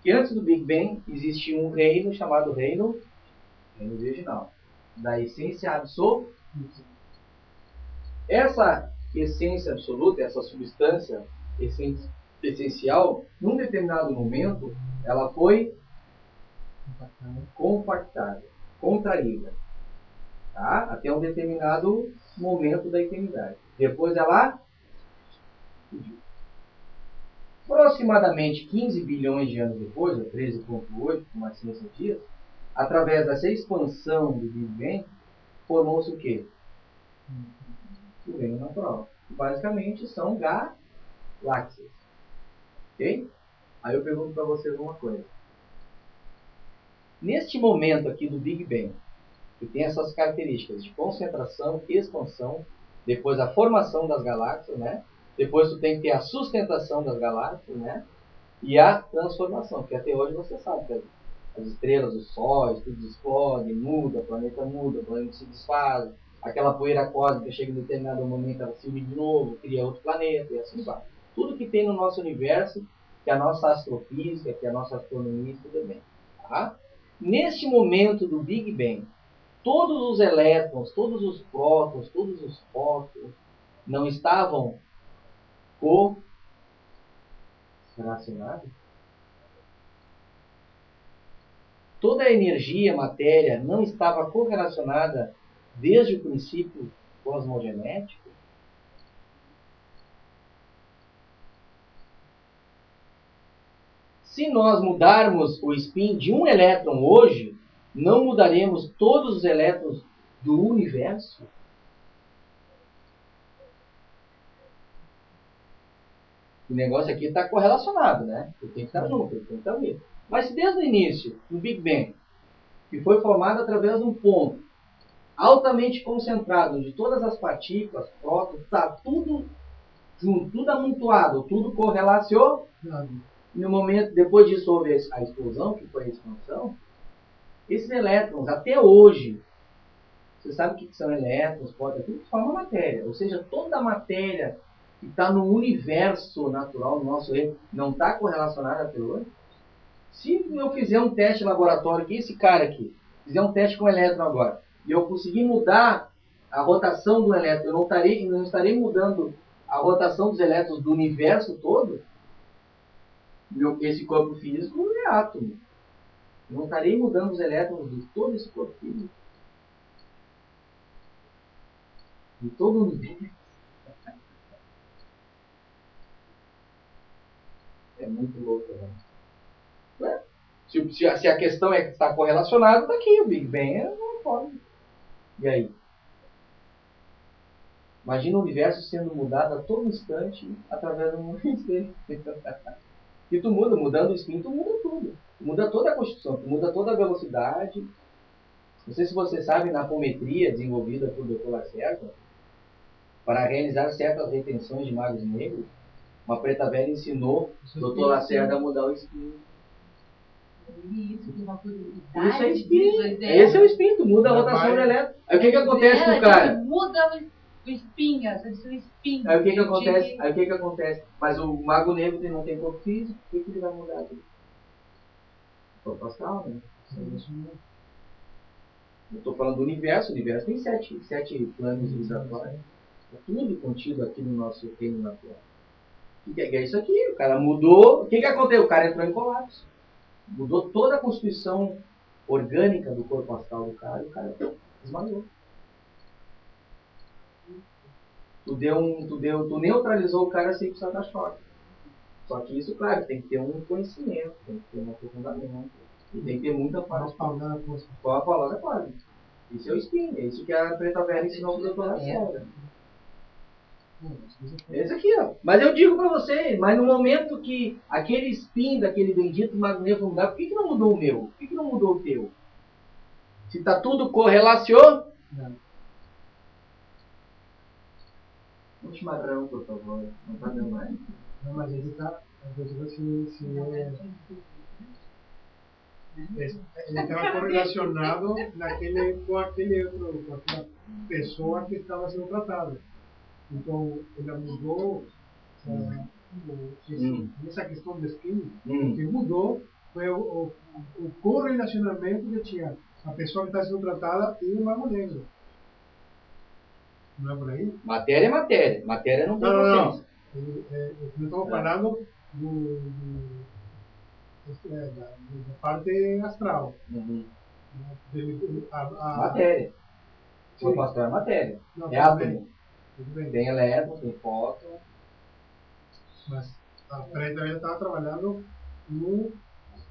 que antes do Big Bang existia um reino chamado reino virginal, da essência absoluta. Essa essência absoluta, essa substância essencial, num determinado momento, ela foi compactada, contraída, tá? Até um determinado momento da eternidade. Depois ela explodiu. Aproximadamente 15 bilhões de anos depois, ou 13,8, como a ciência diz, através dessa expansão do Big Bang, formou-se o quê? O reino natural. Basicamente são galáxias. Ok? Aí eu pergunto para vocês uma coisa. Neste momento aqui do Big Bang, que tem essas características de concentração, expansão, depois a formação das galáxias, né? Depois tu tem que ter a sustentação das galáxias, né? E a transformação, que até hoje você sabe que as estrelas, os sóis, tudo explode, muda, o planeta se desfaz, aquela poeira cósmica chega em determinado momento, ela se une de novo, cria outro planeta e assim vai. Tudo que tem no nosso universo, que é a nossa astrofísica, que é a nossa astronomia e tudo bem. Tá? Neste momento do Big Bang, todos os elétrons, todos os prótons, todos os fótons não estavam correlacionados? Toda a energia, matéria, não estava correlacionada desde o princípio cosmogenético? Se nós mudarmos o spin de um elétron hoje, não mudaremos todos os elétrons do universo? O negócio aqui está correlacionado, né? Ele tem que estar junto, ele tem que estar unido. Mas se desde o início, no Big Bang, que foi formado através de um ponto altamente concentrado, onde todas as partículas, prótons, está tudo junto, tudo amontoado, tudo correlacionado. E no momento, depois disso houve a explosão, que foi a expansão, esses elétrons, até hoje, você sabe o que são elétrons, tudo forma matéria. Ou seja, toda a matéria que está no universo natural, no nosso reino, não está correlacionada até hoje. Se eu fizer um teste em laboratório, que esse cara aqui, fizer um teste com elétron agora, e eu conseguir mudar a rotação do elétron, eu não estarei mudando a rotação dos elétrons do universo todo, esse corpo físico é átomo. Eu não estarei mudando os elétrons de todo esse corpo físico. De todo o universo. É muito louco, né? Se a questão é que está correlacionado, está aqui. O Big Bang é uma forma. E aí? Imagina o universo sendo mudado a todo instante através do mundo inteiro. E tu muda, mudando o spin, tu muda tudo. Tu muda toda a constituição, tu muda toda a velocidade. Não sei se você sabe, na apometria desenvolvida por Dr. Lacerda, para realizar certas retenções de magos negros, uma preta velha ensinou o Dr. Lacerda a mudar o spin. Isso é spin. Esse é o spin, tu muda a rotação do elétron. Aí o que acontece com o cara? Muda o spin, essa diz o spin. Aí o que acontece? Aí o que acontece? Mas o mago negro não tem corpo físico, o que ele vai mudar aqui? O corpo astral, né? Eu estou falando do universo, o universo tem sete planos civilizatórios. É tudo contido aqui no nosso reino natural. O que é isso aqui? O cara mudou. O que aconteceu? O cara entrou em colapso. Mudou toda a constituição orgânica do corpo astral do cara e o cara desmaiou. Tu neutralizou o cara sem precisar dar choque. Só que isso, claro, tem que ter um conhecimento, tem que ter um aprofundamento. E tem que ter muita parte. Qual a palavra quase? Isso é o spin, é isso que a Preta Velha ensinou para o Dr. Lacerda. Esse aqui, ó. Mas eu digo para vocês, mas no momento que aquele spin daquele bendito mago negro mudar, por que não mudou o meu? Por que não mudou o teu? Se está tudo correlacionado. Um chimarrão, por favor. Não está dando mais. Não, mas ele está. Ele estava correlacionado com aquela pessoa que estava sendo tratada. Então, ele mudou essa questão do spin. O que mudou foi o correlacionamento que tinha a pessoa que está sendo tratada e o mago negro. Não é por aí? Matéria é matéria. Matéria não tem consciência. Não estamos falando da parte astral. Matéria. O corpo astral é matéria. Não, é átomo. Tudo bem. Tem elétron, tem fóton. Mas a Preta Velha estava trabalhando no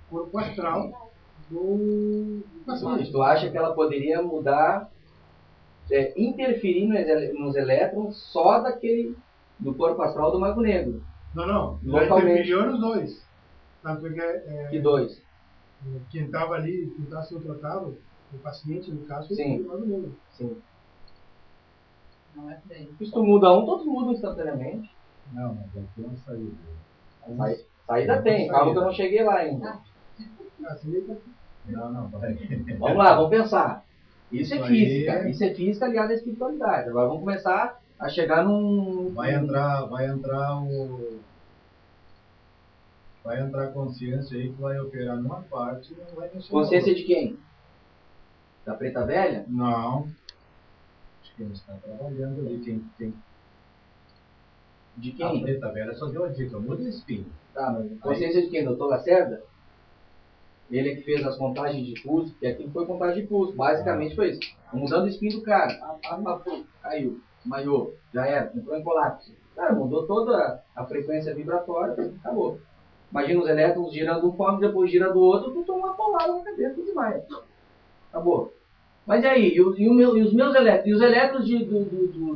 corpo astral do Mas tu acha que ela poderia mudar, interferir nos elétrons só do corpo astral do Mago Negro? Não. Localmente. Interferiu nos dois. Tanto Que dois? quem estava ali, quem estava sendo tratado, o paciente, no caso, foi Sim. o Mago Negro. Sim. Não é pra ele. Se tu muda um, todos mudam instantaneamente. Não, mas aqui é uma saída. Saída tem, calma que eu não cheguei lá ainda. Assim, Não, vai. Vamos lá, vamos pensar. Isso é Isso física. aí é- Isso é física aliada à espiritualidade. Agora vamos começar a chegar num... Vai entrar a consciência aí que vai operar numa parte e não vai mexer na Consciência outra. de quem? Da Preta Velha? Não. Acho que ele está trabalhando ali. De A quem? Preta Velha só deu a dica, muda o espinho. Tá, mas consciência de quem? Doutor Lacerda? Ele é que fez as contagens de pulso, porque aquilo foi contagem de pulso. Basicamente foi isso. Mudando o espinho do cara. Caiu, desmaiou, já era, entrou em colapso. Cara, mudou toda a frequência vibratória, acabou. Imagina os elétrons girando de um forma, depois gira do outro, tu toma uma paulada na cabeça e desmaia. Acabou. Mas e aí? E os meus elétrons? E os elétrons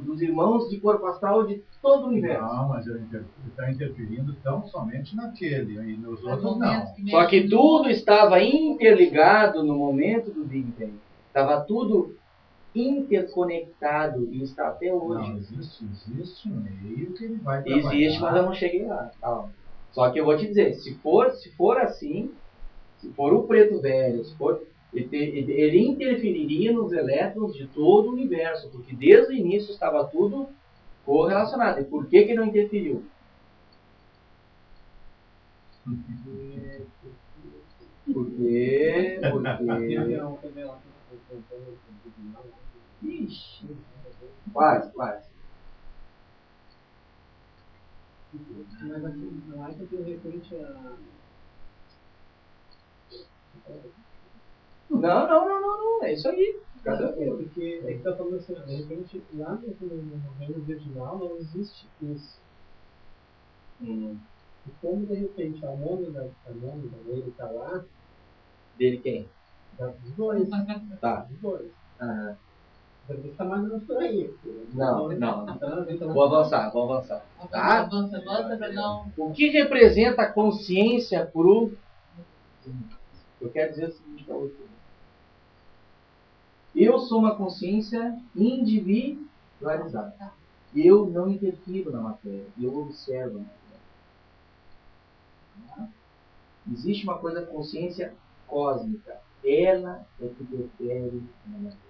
dos irmãos de corpo astral de todo o universo? Não, mas ele está interferindo tão somente naquele, e nos Mas outros momentos não. que Só que mexe tudo estava interligado no momento do Big Bang. Estava tudo interconectado e está até hoje. Não, existe um meio que ele vai trabalhar. Existe, mas eu não cheguei lá. Calma. Só que eu vou te dizer, se for assim, se for o preto velho, se for, ele interferiria nos elétrons de todo o universo, porque desde o início estava tudo correlacionado. E por que que não interferiu? Porque... Ixi, quase. mas aqui não é que de repente Não, é isso aí. porque é que tá falando assim, de repente lá no reino virginal não existe isso. E como de repente a mônada dele tá lá, Dele quem? dos dois. Tá. Dos dois. Ah, Deve estar mais ou menos por aí. não. Então, Vou avançar. Tá? Avança pra não. O que representa a consciência pro... Eu quero dizer o seguinte para você. Eu sou uma consciência individualizada. Eu não interfiro na matéria. Eu observo a matéria. Existe uma coisa, consciência cósmica. Ela é que interfere na matéria.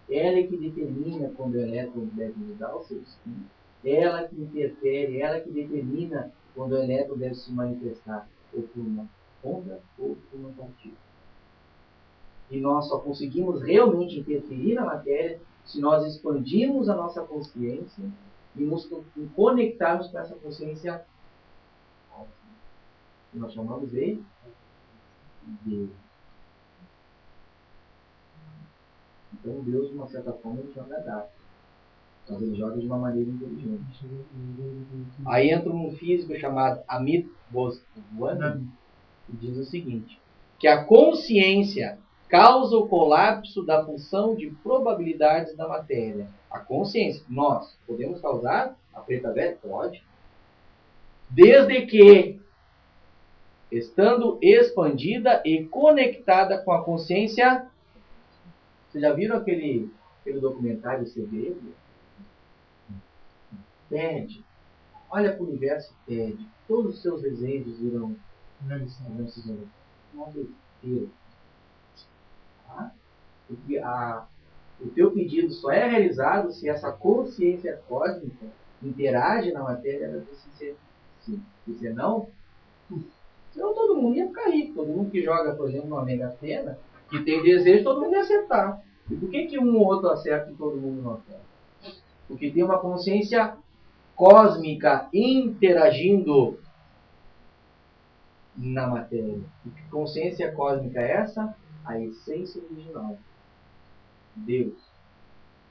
Ela é que determina quando o elétron deve mudar o seu espinho. Ela que interfere, ela que determina quando o elétron deve se manifestar, ou por uma onda ou por uma partícula. E nós só conseguimos realmente interferir na matéria se nós expandirmos a nossa consciência e nos conectarmos com essa consciência que nós chamamos de Deus. Então Deus, de uma certa forma, ele joga dados. Mas ele joga de uma maneira inteligente. Aí entra um físico chamado Amit Boswani e diz o seguinte, que a consciência causa o colapso da função de probabilidades da matéria. A consciência, nós podemos causar? A Preta Velha? Pode. Desde que, estando expandida e conectada com a consciência. Vocês já viram aquele documentário Segredo? Pede. Olha para o universo e pede. Todos os seus desejos irão se realizar. Uma besteira. Tá? Porque o teu pedido só é realizado se essa consciência cósmica interage na matéria da consciência sim. Se você não, senão todo mundo ia ficar rico. Todo mundo que joga, por exemplo, numa Mega Sena, que tem desejo, todo mundo ia acertar. E por que um ou outro acerta e todo mundo não acerta? Porque tem uma consciência cósmica interagindo na matéria. E que consciência cósmica é essa? A essência original. Deus.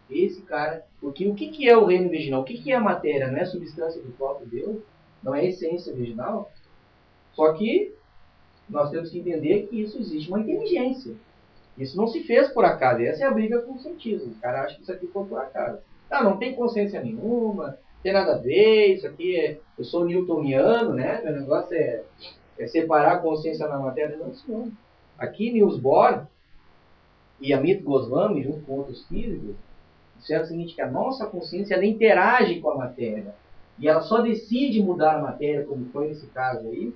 Esse cara... Porque o que é o reino original? O que é a matéria? Não é a substância do próprio Deus? Não é a essência original? Só que nós temos que entender que isso existe uma inteligência. Isso não se fez por acaso. Essa é a briga com o cientismo. O cara acha que isso aqui foi por acaso. Não tem consciência nenhuma, não tem nada a ver, isso aqui é... Eu sou newtoniano, né? Meu negócio é separar a consciência da matéria. Não, isso não. Aqui, Niels Bohr e Amit Goswami, junto com outros físicos, disseram o seguinte, que a nossa consciência ela interage com a matéria. E ela só decide mudar a matéria, como foi nesse caso aí,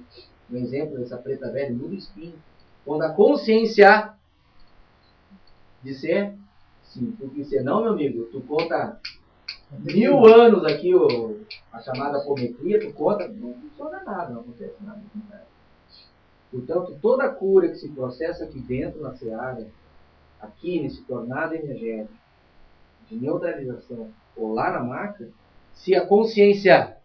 um exemplo dessa preta velha, muda o espinho. Quando a consciência disser sim, porque senão, meu amigo, tu conta 1000 anos aqui, a chamada apometria, tu conta, não funciona nada, não acontece nada. Portanto, toda cura que se processa aqui dentro na seara, aqui nesse tornado energético, de neutralização, ou lá na maca, se a consciência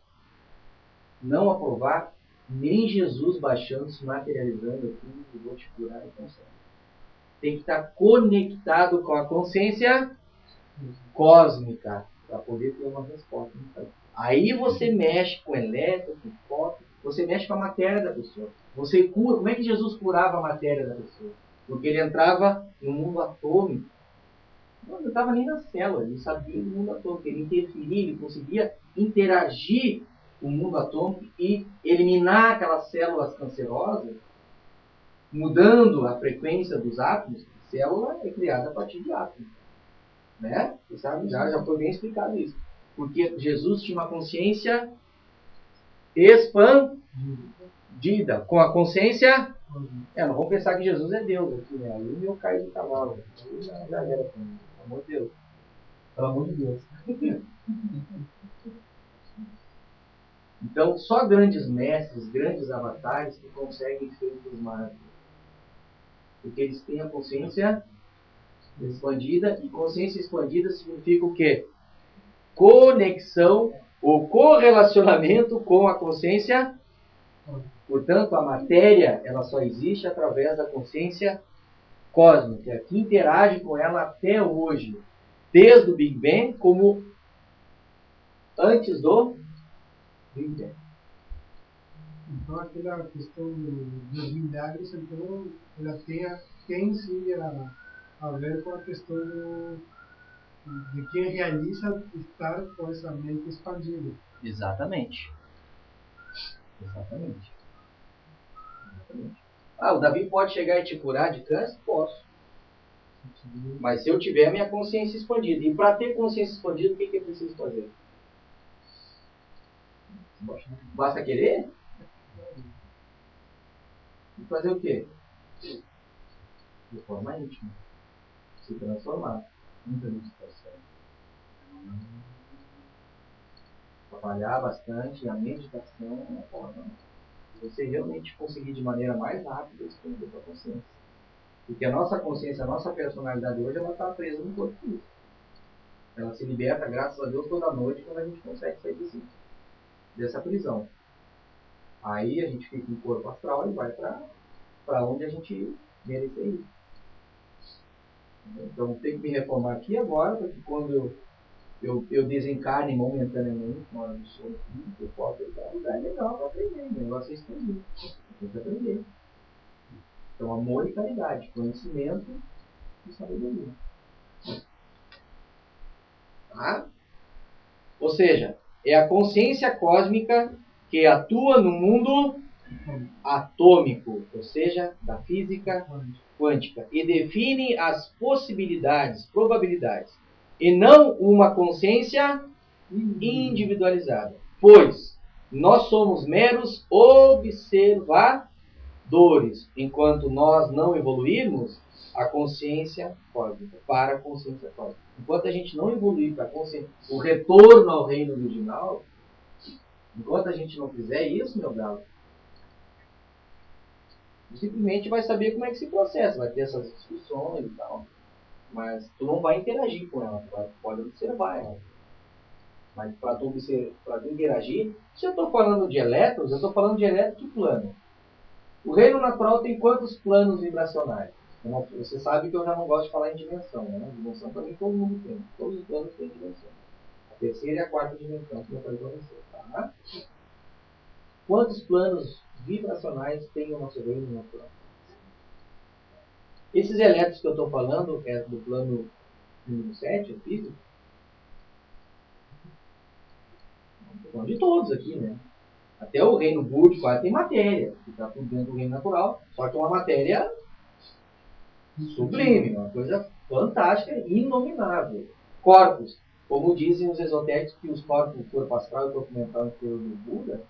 não aprovar, nem Jesus baixando, se materializando aqui, eu vou te curar e consegue. Tem que estar conectado com a consciência cósmica para poder ter uma resposta. Aí você mexe com elétron, com foto, você mexe com a matéria da pessoa. Você cura. Como é que Jesus curava a matéria da pessoa? Porque ele entrava no mundo atômico. Não estava nem na célula, ele sabia do mundo atômico, ele interferia, ele conseguia interagir com o mundo atômico e eliminar aquelas células cancerosas, mudando a frequência dos átomos. A célula é criada a partir de átomos. Né? Você sabe, já foi bem explicado isso. Porque Jesus tinha uma consciência expandida. Com a consciência... não vamos pensar que Jesus é Deus aqui, né? Aí o meu cai do cavalo. Aí já era. Pelo amor de Deus. Pelo amor de Deus. Então, só grandes mestres, grandes avatares que conseguem feitos maravilhosos. Porque eles têm a consciência expandida, e consciência expandida significa o quê? Conexão ou correlacionamento com a consciência. Portanto, a matéria ela só existe através da consciência cósmica, que interage com ela até hoje, desde o Big Bang como antes do Big Bang. Então, aquela questão dos milagres, então, ela tem sim a ver com a questão de quem realiza estar com essa mente expandida. Exatamente. O Davi pode chegar e te curar de câncer? Posso. Mas se eu tiver a minha consciência expandida. E para ter consciência expandida, o que eu preciso fazer? Basta querer? E fazer o quê? De forma íntima. Se transformar. Muita meditação. Trabalhar bastante a meditação é uma forma. Você realmente conseguir de maneira mais rápida expandir a sua consciência. Porque a nossa consciência, a nossa personalidade hoje, ela está presa no corpo físico. Ela se liberta, graças a Deus, toda noite quando a gente consegue sair dessa prisão. Aí a gente fica em corpo astral e vai para onde a gente merecer ir. Então tem que me reformar aqui agora, para que quando eu desencarne momentaneamente na hora do sono, eu posso ir para um lugar legal para aprender. O negócio é expandir. Tem que aprender. Então, amor e caridade, conhecimento e sabedoria. Tá? Ou seja, é a consciência cósmica que atua no mundo atômico, ou seja, da física quântica, e define as possibilidades, probabilidades, e não uma consciência individualizada. Pois nós somos meros observadores. Enquanto nós não evoluirmos a consciência cósmica, para a consciência cósmica. Enquanto a gente não evoluir para a consciência, o retorno ao reino original, enquanto a gente não fizer isso, meu galo, simplesmente vai saber como é que se processa, vai ter essas discussões e tal, mas tu não vai interagir com ela, tu pode observar ela. Mas para tu interagir, se eu estou falando de elétrons, eu estou falando de elétron de plano. O reino natural tem quantos planos vibracionais? Você sabe que eu já não gosto de falar em dimensão, né? Dimensão para mim todo mundo tem. Todos os planos têm dimensão. A terceira e a quarta dimensão, que eu falei para você. Tá? Quantos planos vibracionais têm o nosso reino natural. Esses elétrons que eu estou falando, que é do plano número 7, o físico, estou falando de todos aqui, né? Até o reino búdico tem matéria, que está tudo dentro do reino natural, só que é uma matéria sublime, uma coisa fantástica, inominável. Corpos, como dizem os esotéricos, que os corpos, o corpo astral e o corpo mental inferior do Buda,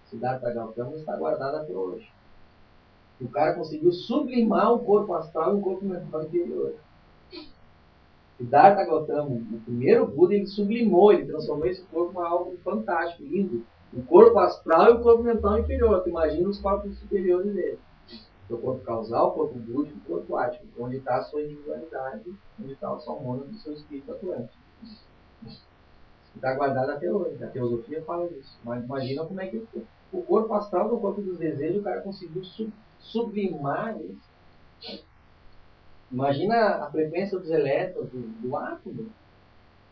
Siddhartha Gautama, está guardado até hoje. O cara conseguiu sublimar o corpo astral e o corpo mental inferior. Siddhartha Gautama, o primeiro Buda, ele sublimou, ele transformou esse corpo em algo fantástico, lindo. O corpo astral e o corpo mental inferior. Tu imagina os corpos superiores dele. O corpo causal, o corpo búdico e o corpo ático. Onde está a sua individualidade, onde está o salmônio do seu espírito atuante. Está guardado até hoje. A teosofia fala disso. Mas imagina como é que o corpo astral do corpo dos desejos, o cara conseguiu sublimar isso. Imagina a frequência dos elétrons do átomo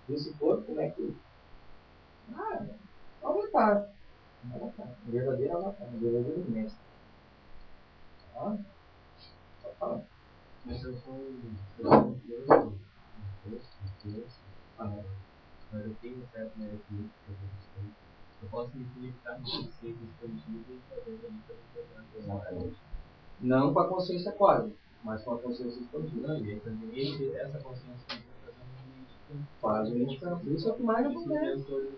desse corpo, como é que... avatar. Um verdadeiro avatar, um verdadeiro mestre. Só falando. Mas eu sou mas eu tenho um certo merecimento que eu posso me conectar com o conceito expandido e fazer ali para me não com a consciência cósmica, mas com a consciência expandida. Não, e aí também essa consciência expandida faz um medicamento. Isso é o que mais acontece.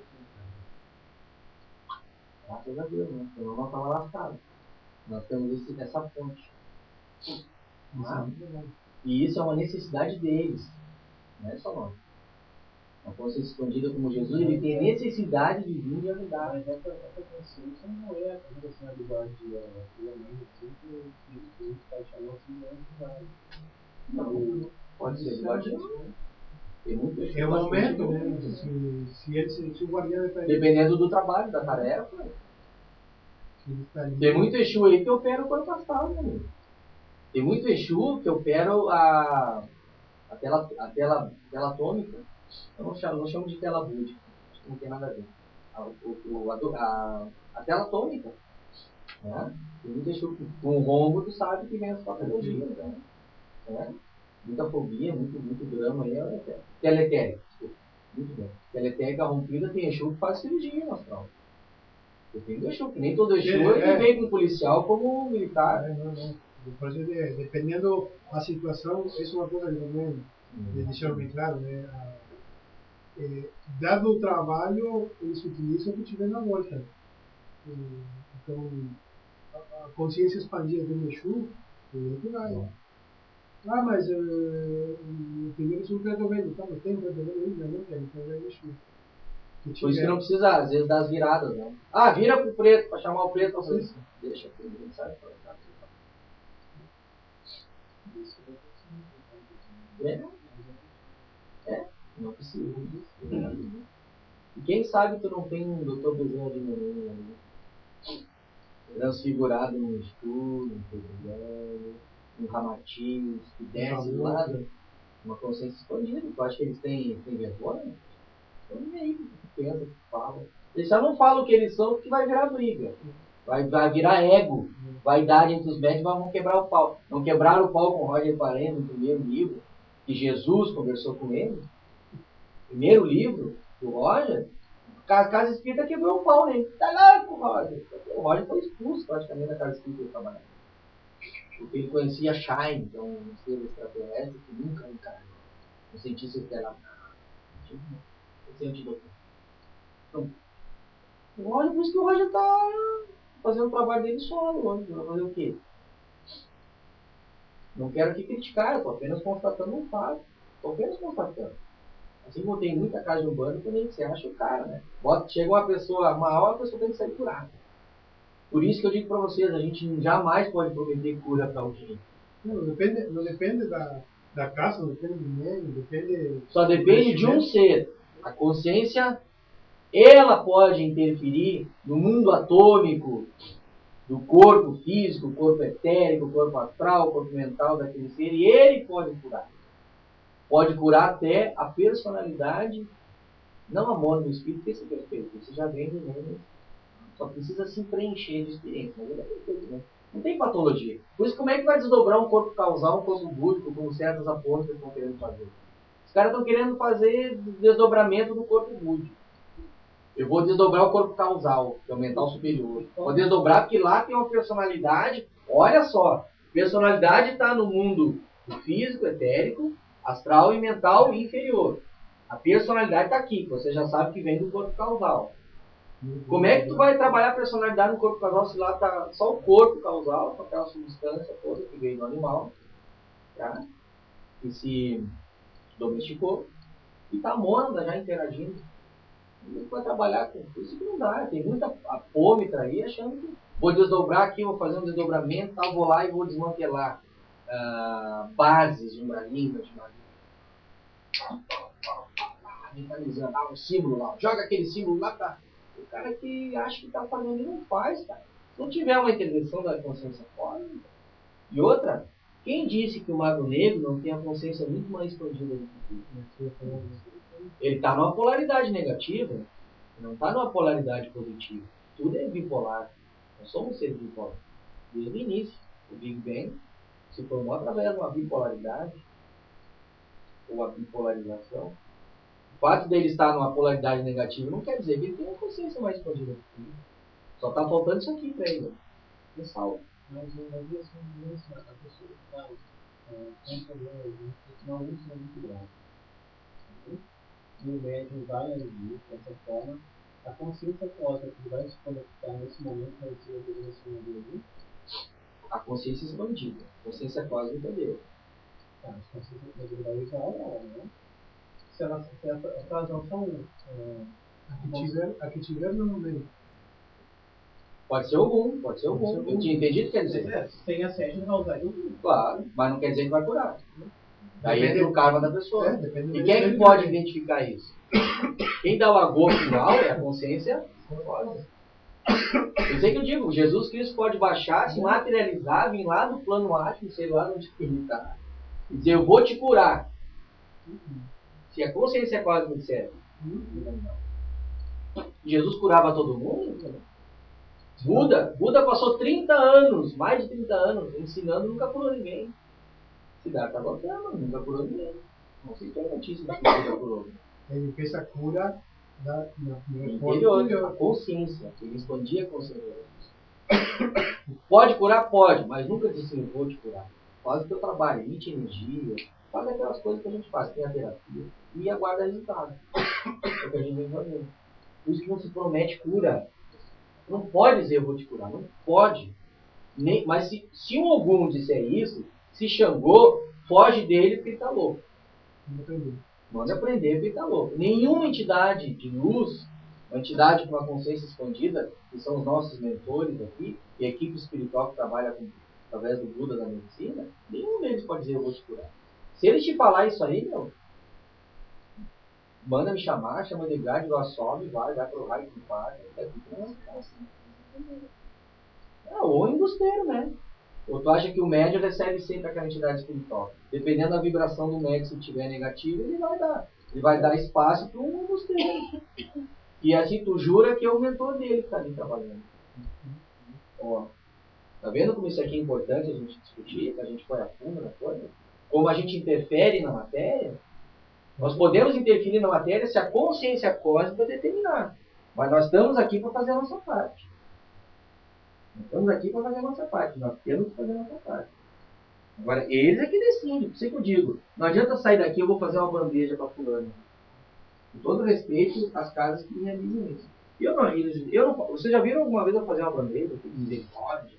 Graças a Deus, né? Senão nós estamos lascados. Nós temos essa fonte. E isso é uma necessidade deles. Não é só nós. A consciência expandida como Jesus, ele tem necessidade de vir e ajudar. Mas essa consciência não é a personalidade de elemento, assim, que a gente vai chamar assim de entidade. Não, pode ser. Pode ser. É o momento, né? Se o guardião está aí. Dependendo do trabalho, da tarefa. Tem muito Exu aí que opera o corpo astral, meu amigo. Tem muito Exu que opera a tela atômica. Eu não chamo de tela búdica. Acho que não tem nada a ver. A tela atômica. Né? Tem muito Exu com o rombo, tu sabe que vem as patologias. Né? Muita fobia, muito drama aí. Teletérica. Muito bem. Teletérica rompida tem Exu que faz cirurgia no astral. Tem do Exu, que nem todo Exu ele vem com policial como militar. Depois, dependendo da situação, isso é uma coisa que também deixaram bem claro, né? Dado o trabalho, eles utilizam o que tiver na volta. Então, a consciência expandida do Exu, ele vai. Mas o primeiro Exu que eu estou vendo, mas tem que ver ainda, não tem, então é Exu. Por isso que não precisa, às vezes, das viradas, né? Vira pro preto, pra chamar o preto pra fazer isso. Deixa pro preto, sabe? Não precisa. E quem sabe tu não tem um doutor Bezerra de Menezes ali, transfigurado num estudo, um Ramatiz, que desce do lado, uma consciência expandida. Tu acha que eles têm vergonha? Então, nem aí, que pensa, que fala. Eles só não falam o que eles são, porque vai virar briga. Vai virar ego. Vaidade entre os médicos, vão quebrar o pau. Não quebraram o pau com Roger Parent no primeiro livro, que Jesus conversou com ele. Primeiro livro do Roger, a Casa Espírita quebrou o pau nele. Tá lá com o Roger. O Roger foi expulso praticamente da Casa Espírita do trabalho. Porque ele conhecia Shine, então um ser extraterrestre que nunca encarnou. Um cientista estelar. Então, olha, por isso que o Roger está fazendo o trabalho dele solo hoje. Vai fazer o quê? Não quero aqui criticar, estou apenas constatando um fato. Estou apenas constatando. Assim como tem muita casa de umbanda, também você acha o cara, né? Chega uma pessoa mal, a pessoa tem que sair curada. Por isso que eu digo para vocês, a gente jamais pode prometer cura para alguém. Não depende da casa, não depende do meio, depende... Só depende de um ser. A consciência, ela pode interferir no mundo atômico, do corpo físico, corpo etérico, corpo astral, corpo mental daquele ser, e ele pode curar. Pode curar até a personalidade, não a moda do espírito, porque isso é perfeito, isso já vem do reino Só precisa se preencher de experiência. Mas ele é perfeito, né? Não tem patologia. Por isso, como é que vai desdobrar um corpo causal, um corpo búdico, como certas apostas estão querendo fazer? Os caras estão querendo fazer desdobramento do corpo búdico. Eu vou desdobrar o corpo causal, que é o mental superior. Vou desdobrar porque lá tem uma personalidade. Olha só, personalidade está no mundo físico, etérico, astral e mental inferior. A personalidade está aqui, você já sabe que vem do corpo causal. Como é que tu vai trabalhar a personalidade no corpo causal se lá está só o corpo causal, com aquela substância toda que veio do animal, tá? Que se domesticou, e está a mônada já interagindo. Como é que vai trabalhar com isso? Que não dá. Tem muita apômetra aí achando que vou desdobrar aqui, vou fazer um desdobramento, tal, vou lá e vou desmantelar bases de uma língua, de uma mentalizando, um símbolo lá, joga aquele símbolo lá, tá? O cara que acha que está fazendo e não faz, cara. Se não tiver uma intervenção da consciência cósmica. E outra, quem disse que o mago negro não tem a consciência muito mais expandida do que ele está numa polaridade negativa, não está numa polaridade positiva. Tudo é bipolar. Nós somos seres bipolares. Desde o início, o Big Bang se formou através de uma bipolaridade, ou a bipolarização. O fato dele estar numa polaridade negativa não quer dizer que ele tem uma consciência mais expandida do que ele. Só está faltando isso aqui para ele. Ressalva. Mas uma vez a pessoa está com um problema de uma úlcera muito grave. E o médium vai agir dessa forma. A consciência cósmica que vai se conectar nesse momento vai ser a direção dele. A consciência expandida. A consciência cósmica dele. Tá, a consciência cósmica vai usar ela, né? Se elas não são. A que tiver no momento. Pode ser algum, pode ser algum. Eu tinha entendido, quer dizer. Tem a sede vai usar algum. Claro, mas não quer dizer que vai curar. Daí entra o karma da pessoa. E quem é que pode identificar isso? Quem dá o agosto final é a consciência cósmica. Eu sei que eu digo, Jesus Cristo pode baixar, se materializar, vir lá do plano ático, sei lá onde ele está, e dizer, eu vou te curar. Se a consciência cósmica disser, Jesus curava todo mundo? Buda passou 30 anos, mais de 30 anos, ensinando, nunca curou ninguém. Siddhartha Gautama nunca curou ninguém. Não sei se é notícia de que nunca curou. Ele fez a cura no interior, a consciência. Ele expandia a consciência. Pode curar? Pode, mas nunca disse assim, eu vou te curar. Faz o teu trabalho, emite energia, faz aquelas coisas que a gente faz, tem a terapia e aguarda resultado. É o que a gente vem fazendo. Por isso que não se promete cura. Não pode dizer eu vou te curar, não pode. Mas se um Ogum disser isso, se Xangô, foge dele porque ele está louco. Manda aprender porque ele está louco. Nenhuma entidade de luz, uma entidade com a consciência expandida, que são os nossos mentores aqui, e a equipe espiritual que trabalha através do Buda da medicina, nenhum deles pode dizer eu vou te curar. Se ele te falar isso aí, meu, manda me chamar, chama de gado, igual sobe, vai para o raio que paga. Ou embusteiro, né? Ou tu acha que o médium recebe sempre aquela entidade espiritual? Dependendo da vibração do médium, se tiver negativa, ele vai dar espaço para um embusteiro. E assim tu jura que é o mentor dele que está ali trabalhando. Ó, tá vendo como isso aqui é importante a gente discutir, que a gente foi a fundo na coisa? Como a gente interfere na matéria? Nós podemos interferir na matéria se a consciência cósmica determinar. Mas nós estamos aqui para fazer a nossa parte. Nós estamos aqui para fazer a nossa parte. Nós temos que fazer a nossa parte. Agora, eles é que decidem. Por isso que eu digo, não adianta sair daqui, eu vou fazer uma bandeja para fulano. Com todo respeito às casas que realizam isso. Vocês já viram alguma vez eu fazer uma bandeja? Misericórdia.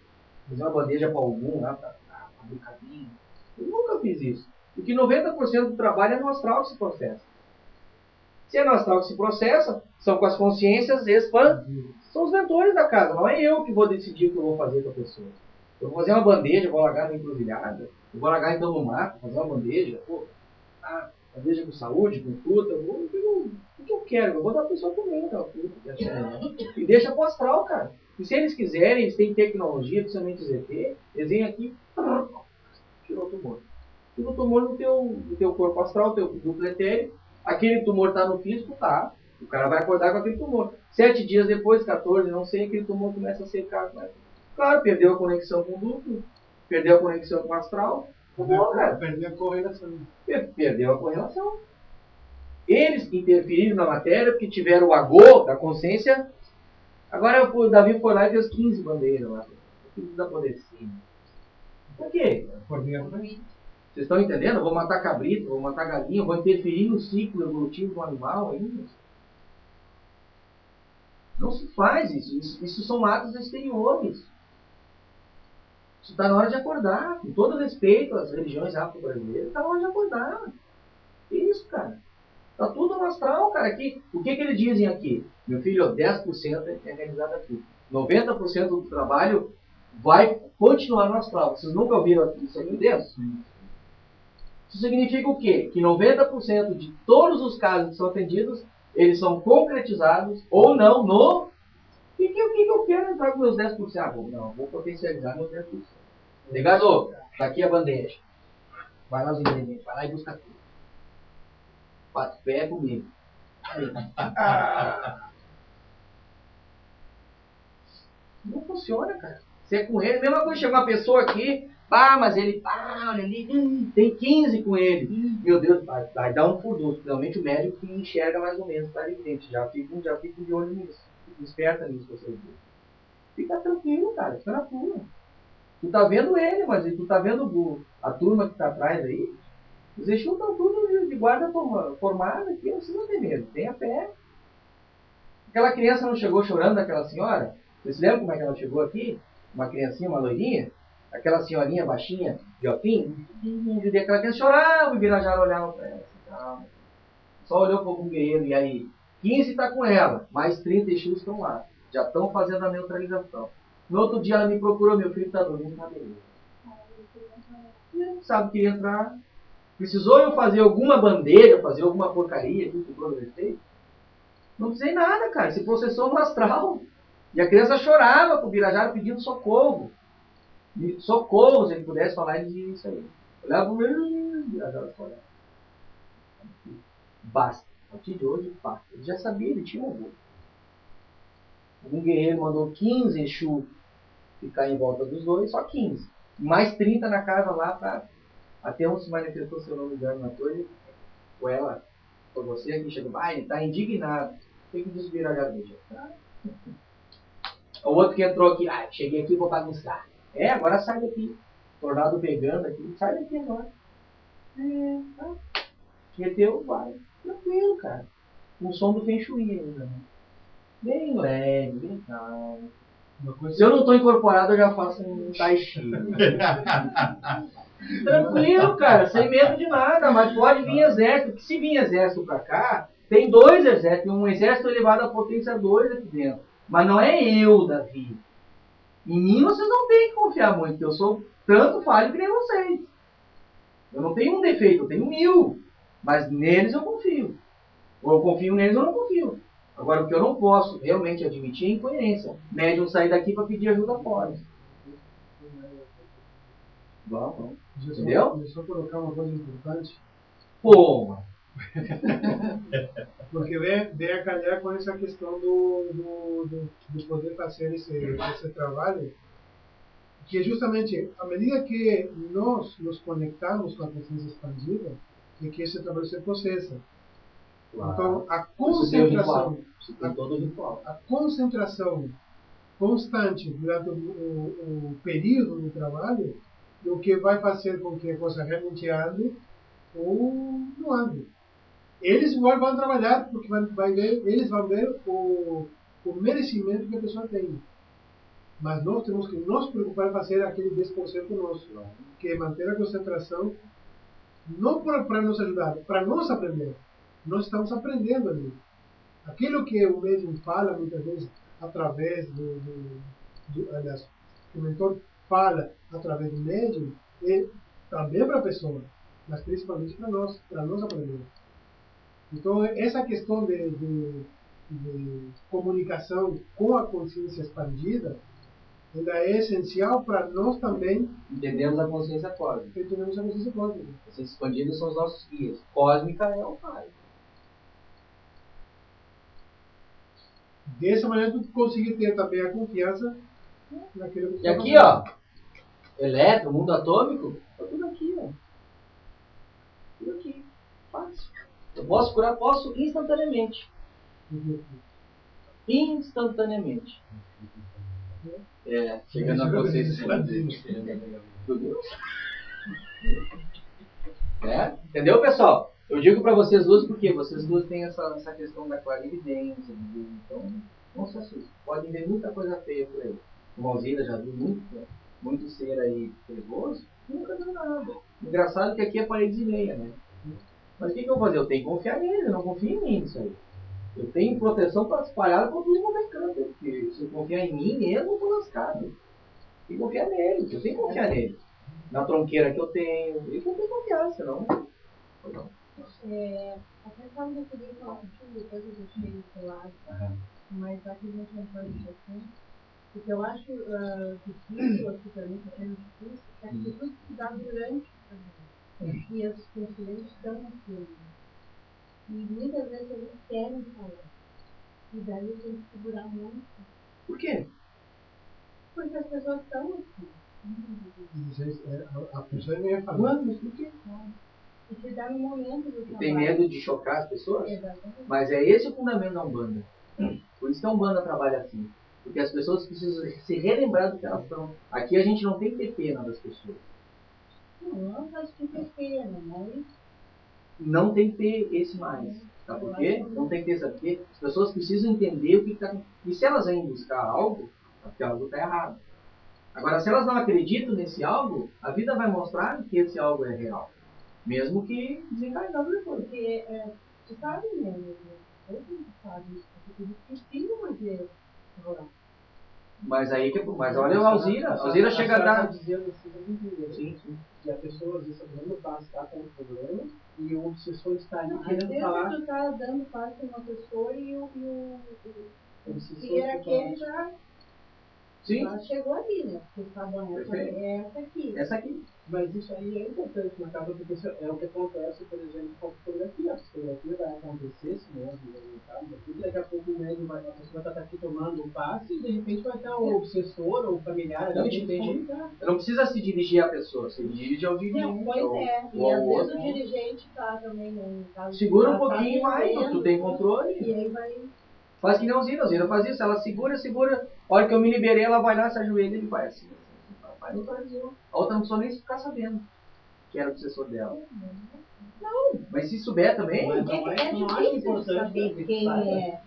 Fazer uma bandeja para algum lá, para brincadeira. Eu nunca fiz isso. Porque 90% do trabalho é no astral que se processa. Se é no astral que se processa, são com as consciências expandidas. São os mentores da casa, não é eu que vou decidir o que eu vou fazer com a pessoa. Eu vou fazer uma bandeja, vou largar na encruzilhada, eu vou largar então no mato, fazer uma bandeja, bandeja com saúde, com fruta, o que eu quero, eu vou dar a pessoa comer aquela fruta. E deixa pro astral, cara. E se eles quiserem, eles têm tecnologia, principalmente os ET, eles vêm aqui, tirou o tumor. Tira o tumor no teu corpo astral, no teu duplo etéreo. Aquele tumor está no físico, tá. O cara vai acordar com aquele tumor. 7 dias depois, 14, não sei, aquele tumor começa a secar. Claro, perdeu a conexão com o duplo, perdeu a conexão com o astral. Acabou, cara. Perdeu a correlação. Perdeu a correlação. Eles interferiram na matéria porque tiveram o agô da consciência. Agora o Davi foi lá e fez 15 bandeiras lá. 15 da Podecina. Por quê? Vocês estão entendendo? Eu vou matar cabrito, vou matar galinha, vou interferir no ciclo evolutivo do animal ainda. Não se faz isso. Isso são atos exteriores. Isso está na hora de acordar. Com todo respeito às religiões afro-brasileiras, está na hora de acordar. Que isso, cara? Está tudo no astral, cara. Aqui, o que eles dizem aqui? Meu filho, 10% é realizado aqui. 90% do trabalho vai continuar no astral. Vocês nunca ouviram isso aqui dentro? Isso significa o quê? Que 90% de todos os casos que são atendidos, eles são concretizados ou não no... O que eu quero entrar com meus 10%? Ah, não, vou potencializar meus 10%. Ligado? Tá aqui a bandeja. Vai lá os ingredientes, vai lá e busca tudo. Bate pé comigo. Aí. Não funciona, cara. Você é com ele, mesma coisa, chega uma pessoa aqui, mas ele, olha ali, tem 15 com ele. Meu Deus, vai dar um furdunço. Principalmente o médico que enxerga mais ou menos, tá evidente. Já fico de olho nisso. Desperta nisso, vocês dois. Fica tranquilo, cara, fica na tua. Tu tá vendo ele, mas tu tá vendo a turma que tá atrás aí. Os Exus estão tudo de guarda formada aqui, não precisa ter medo, tenha fé. Aquela criança não chegou chorando daquela senhora? Vocês lembram como é que ela chegou aqui? Uma criancinha, uma loirinha? Aquela senhorinha baixinha, de óculos? Aquela criança chorava, o Birajara olhava para ela. Calma. Só olhou para um guerreiro, e aí? 15 está com ela, mais 30 Exus estão lá. Já estão fazendo a neutralização. No outro dia ela me procurou, meu filho está dormindo na beleza. Não sabe que ia entrar. Precisou eu fazer alguma bandeira, fazer alguma porcaria aqui que o programa fez? Não precisei nada, cara. Se processou no astral. E a criança chorava pro Birajara pedindo socorro. Socorro, se ele pudesse falar, ele dizia isso aí. Olhava pro meu Birajara chorava. Basta. A partir de hoje, basta. Ele já sabia, ele tinha um amor. Um guerreiro mandou 15 Exu ficar em volta dos dois, só 15. Mais 30 na casa lá para... Até um se manifestou, se eu não me engano, na torre. Ou ela, foi você aqui, chegou, ele está indignado. O que diz o Birajara? O outro que entrou aqui, cheguei aqui e vou bagunçar. Agora sai daqui. Tornado pegando aqui, sai daqui agora. Meteu, vai. Tranquilo, cara. O som do Feng Shui ainda, né? Bem leve, bem calmo. Se eu não estou incorporado, eu já faço um tai chi. Tranquilo, cara, sem medo de nada, mas pode vir exército. Porque se vir exército pra cá, tem 2 exércitos, tem um exército elevado à potência 2 aqui dentro. Mas não é eu, Davi. Em mim vocês não têm que confiar muito, porque eu sou tanto falho que nem vocês. Eu não tenho um defeito, eu tenho 1000. Mas neles eu confio. Ou eu confio neles ou não confio. Agora, o que eu não posso realmente admitir é incoerência. Médium sair daqui para pedir ajuda fora. Vamos. Entendeu? Deixa eu colocar uma coisa importante. Pô! Porque vem a calhar com essa questão de poder fazer esse trabalho, que é justamente, à medida que nós nos conectamos com a consciência expandida, é que esse trabalho se processa. Claro. Então, a concentração, a concentração constante durante o período do trabalho, é o que vai fazer com que a coisa realmente ande ou não ande. Eles vão trabalhar porque eles vão ver o merecimento que a pessoa tem. Mas nós temos que nos preocupar em fazer aquele 10% nosso, que é manter a concentração, não para nos ajudar, para nós aprender. Nós estamos aprendendo ali. Aquilo que o médium fala, muitas vezes, através aliás, o mentor fala através do médium, é também para a pessoa, mas principalmente para nós aprender. Então, essa questão de comunicação com a consciência expandida, ainda é essencial para nós também entendemos a consciência cósmica. Entendemos a consciência cósmica. A consciência expandida são os nossos guias. Cósmica é o Pai. Dessa maneira tu conseguir ter também a confiança naquilo que tu E aqui, ó, elétron, mundo atômico, tá tudo aqui, ó. Tudo aqui. Fácil. Eu posso curar? Posso instantaneamente. Instantaneamente. Chegando a vocês. Entendeu, pessoal? Eu digo para vocês duas porque vocês duas têm essa questão da clarividência. Então, não se assustem. Podem ver muita coisa feia por aí. O Malzira já viu muito ser aí perigoso. Nunca viu nada. Engraçado que aqui é parede e meia, né? Mas o que eu vou fazer? Eu tenho que confiar nele. Eu não confio em mim isso aí. Eu tenho proteção para espalhar para todo mundo câncer. Porque se eu confiar em mim mesmo, eu estou lascado. Tem que confiar nele. Eu tenho que confiar nele. Na tronqueira que eu tenho. Ele tem que confiar, senão. A questão do poder falar contigo, depois eu deixei do lado, mas aqui a gente não pode esquecer. O que eu acho difícil aqui para mim, que é difícil, é que tudo se dá durante o trabalho. E os conselheiros estão aqui. E muitas vezes eles querem falar. E daí tem que segurar muito. Por quê? Porque as pessoas estão aqui. A pessoa nem ia falar. Mas por quê? E se dá no momento do trabalho. Tem medo de chocar as pessoas? Exatamente. Mas é esse o fundamento da Umbanda. Por isso que a Umbanda trabalha assim. Porque as pessoas precisam se relembrar do que elas são. Aqui a gente não tem que ter pena das pessoas. Não, acho que tem pena, mas... Não tem que ter esse mais. Sabe por quê? Não tem que ter, sabe por quê? As pessoas precisam entender o que está... E se elas vêm buscar algo, é porque algo está errado. Agora, se elas não acreditam nesse algo, a vida vai mostrar que esse algo é real. Mesmo que desencarnado depois. Porque, tu sabe, né? Eu não sabe. Porque precisam fazer rolar. Mas aí que... Mas olha a Alzira. A Alzira chega a dar... dizendo assim, Sim. que a pessoa às vezes está dando passo, está com um problema, e o obsessor está ali Não, às querendo vezes falar. tu tá dando passo a uma pessoa e o obsessor e era que aquele fala. já chegou ali, né? Porque tá bom, essa aqui. Essa aqui. Mas isso aí é importante na casa, porque isso é o que acontece, por exemplo, com a fotografia. A fotografia vai acontecer, se não daqui a pouco o médium a pessoa vai estar aqui tomando um passe e de repente vai estar o obsessor ou o familiar. Não, entendi. Não precisa se dirigir à pessoa, se dirige ao dirigente. Não, pois é. E às vezes o dirigente tá também, né? Segura um pouquinho mais, tu tem controle. E aí vai... Faz que nem a Alzira faz isso, ela segura. A hora que eu me liberei, ela vai lá, se ajoelha e ele vai assim. Vai no Brasil. A outra não precisa nem ficar sabendo que era o obsessor dela. Não, mas se souber também, Mas É não acho difícil importante saber quem é.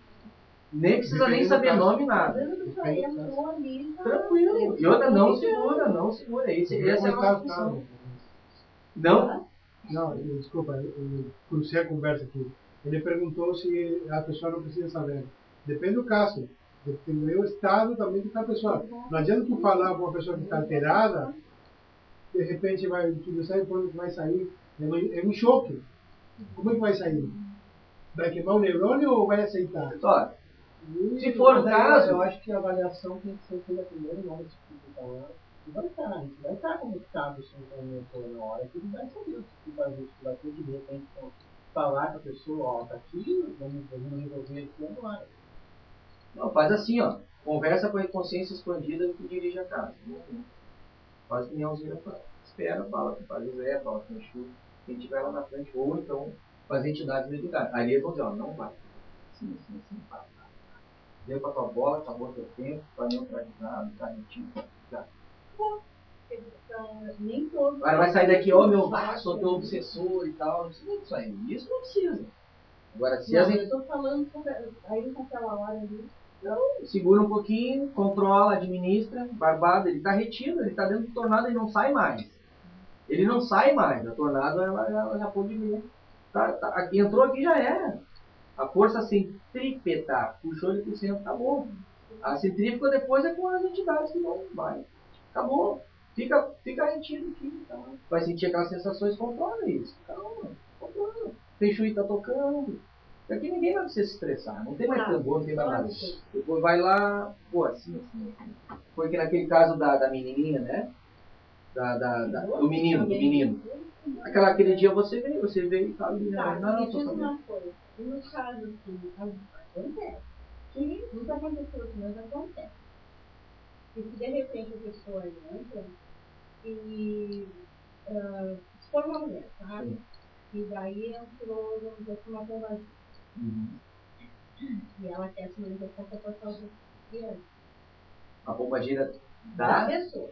nem precisa nem saber nome, nada. Entrou ali, já... Tranquilo. E outra, não segura. Essa é a nossa função. Não? Não, desculpa, eu crucei a conversa aqui. Ele perguntou se a pessoa não precisa saber. Depende do caso. Depende do estado também que está a pessoa. Não adianta tu falar para uma pessoa que está alterada, de repente tu não sabe quando vai sair. É um choque. Como é que vai sair? Vai queimar o neurônio ou vai aceitar? Olha, se for o caso... Eu acho que a avaliação tem que ser feita primeiro, não nesse tipo de a gente vai estar conectado com o mentor na hora que ele vai saber o que vai ter que de repente falar com a pessoa, ó, tá aqui, vamos resolver aqui agora. Não, faz assim, ó. Conversa com a consciência expandida que dirige a casa. Faz que nem a Alzira faz. Espera, fala com o Padre Zé, fala com o Exu, quem estiver lá na frente, ou então com as entidades mediúnicas. Aí eles vão dizer, ó, não vai. Sim, vai. Deu pra tua bola, acabou teu tempo, tá neutralizado, tá retido, já. Nem todos. Agora vai sair daqui, ó, meu, sou teu obsessor e tal, não precisa disso aí. Isso não precisa. Agora, se eu tô falando aí naquela hora ali. Então, segura um pouquinho, controla, administra, barbado, ele está retido, ele está dentro do tornado, ele não sai mais. Ele não sai mais, a tornado ela já pôde ver. Entrou aqui, já era. A força centrípeta puxou ele para o centro, acabou. A centrífuga depois é com as entidades que vão, vai. Acabou. Fica retido aqui. Tá? Vai sentir aquelas sensações, controla isso. Calma, controla. O Feixuí está tocando. Aqui ninguém vai se estressar, não tem mais tambor, não tem mais nada. Depois vai lá, pô, assim. Foi que naquele caso da menininha, né? Do menino. Aquele dia você veio e tal. Tá, não, tô falando. No caso, assim, acontece. que nunca aconteceu, mas acontece. E se de repente a pessoa entra e se for uma mulher, sabe? E daí entrou, vamos dizer, uma pombagira. E ela quer se manifestar com a pessoa de A pombagira da dá. pessoa.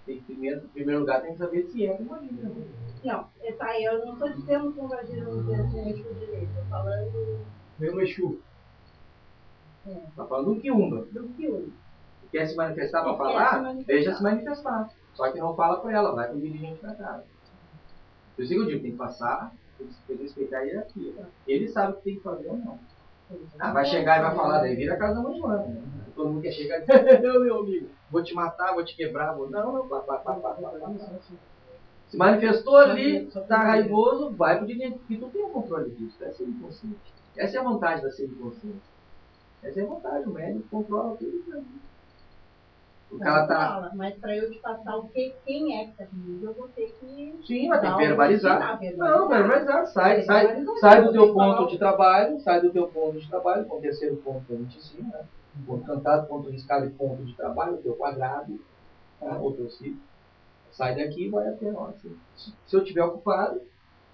Em primeiro lugar, tem que saber se é pombagira. Não, tá, eu não estou dizendo pombagira no Exu direito, estou falando Vem um Exu. Tá falando do Quiumba. do Quiumba. Quer se manifestar para Quer falar? se manifestar. Deixa se manifestar. Só que não fala para ela, vai com o dirigente para casa. Por isso que eu digo, tem que passar, tem que respeitar a hierarquia. Ele sabe o que tem que fazer ou não. Vai chegar e vai falar, daí vira a casa da mãe Joana. Né? Todo mundo quer chegar e não, meu amigo, vou te matar, vou te quebrar, vou... Não, pá. Se manifestou ali, tá raivoso, vai pro dirigente, porque tu tem o controle disso, é ser inconsciente. Essa é a vantagem da ser inconsciente. Essa é a vantagem, o médico controla tudo pra mim. O cara tá... Mas para eu te passar o que, quem é que está comigo, eu vou ter que... Sim, mas tem que verbalizar. Não, verbalizar. Sai do teu ponto de trabalho, com o terceiro ponto que a gente ensina, né? Ponto cantado, ponto riscado e ponto de trabalho, o teu quadrado, tá? O teu ciclo. Sai daqui e vai até nós. Se eu estiver ocupado,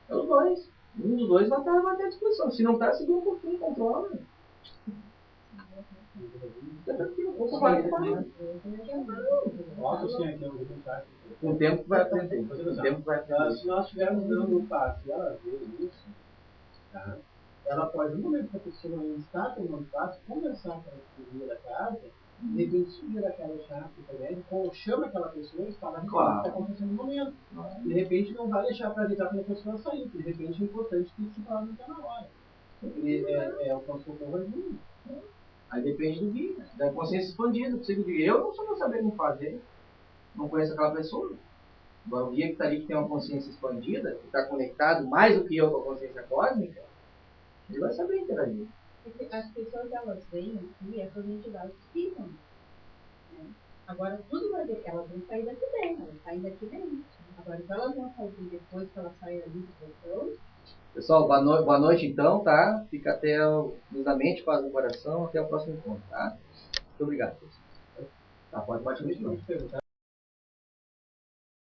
é os dois. Um dos dois vai estar à disposição. Se não está, segura um pouquinho, controla. Com o tempo vai aprender. Se nós estivermos dando um passo e ela vê isso, tá? Ela pode, no momento que a pessoa não está tomando passo, conversar com a família da casa, de repente subir aquela chave também, chama aquela pessoa e fala o que está acontecendo no momento. De repente não vai deixar para avisar quando a pessoa sair, de repente é importante que se fale na hora. É o consultor ajuda. Aí depende do guia, da consciência expandida. Eu não sou saber como fazer, não conheço aquela pessoa. Agora, o guia que está ali, que tem uma consciência expandida, que está conectado mais do que eu com a consciência cósmica, ele vai saber interagir. As pessoas, elas vêm aqui, essas entidades ficam. Né? Agora, tudo vai ver, elas vão sair daqui bem, elas saem daqui bem. Agora, se elas vão sair depois que elas saem ali do portão. Pessoal, boa noite então, tá? Fica até o luz da mente, paz no coração, até o próximo encontro, tá? Muito obrigado. Tá, pode continuar.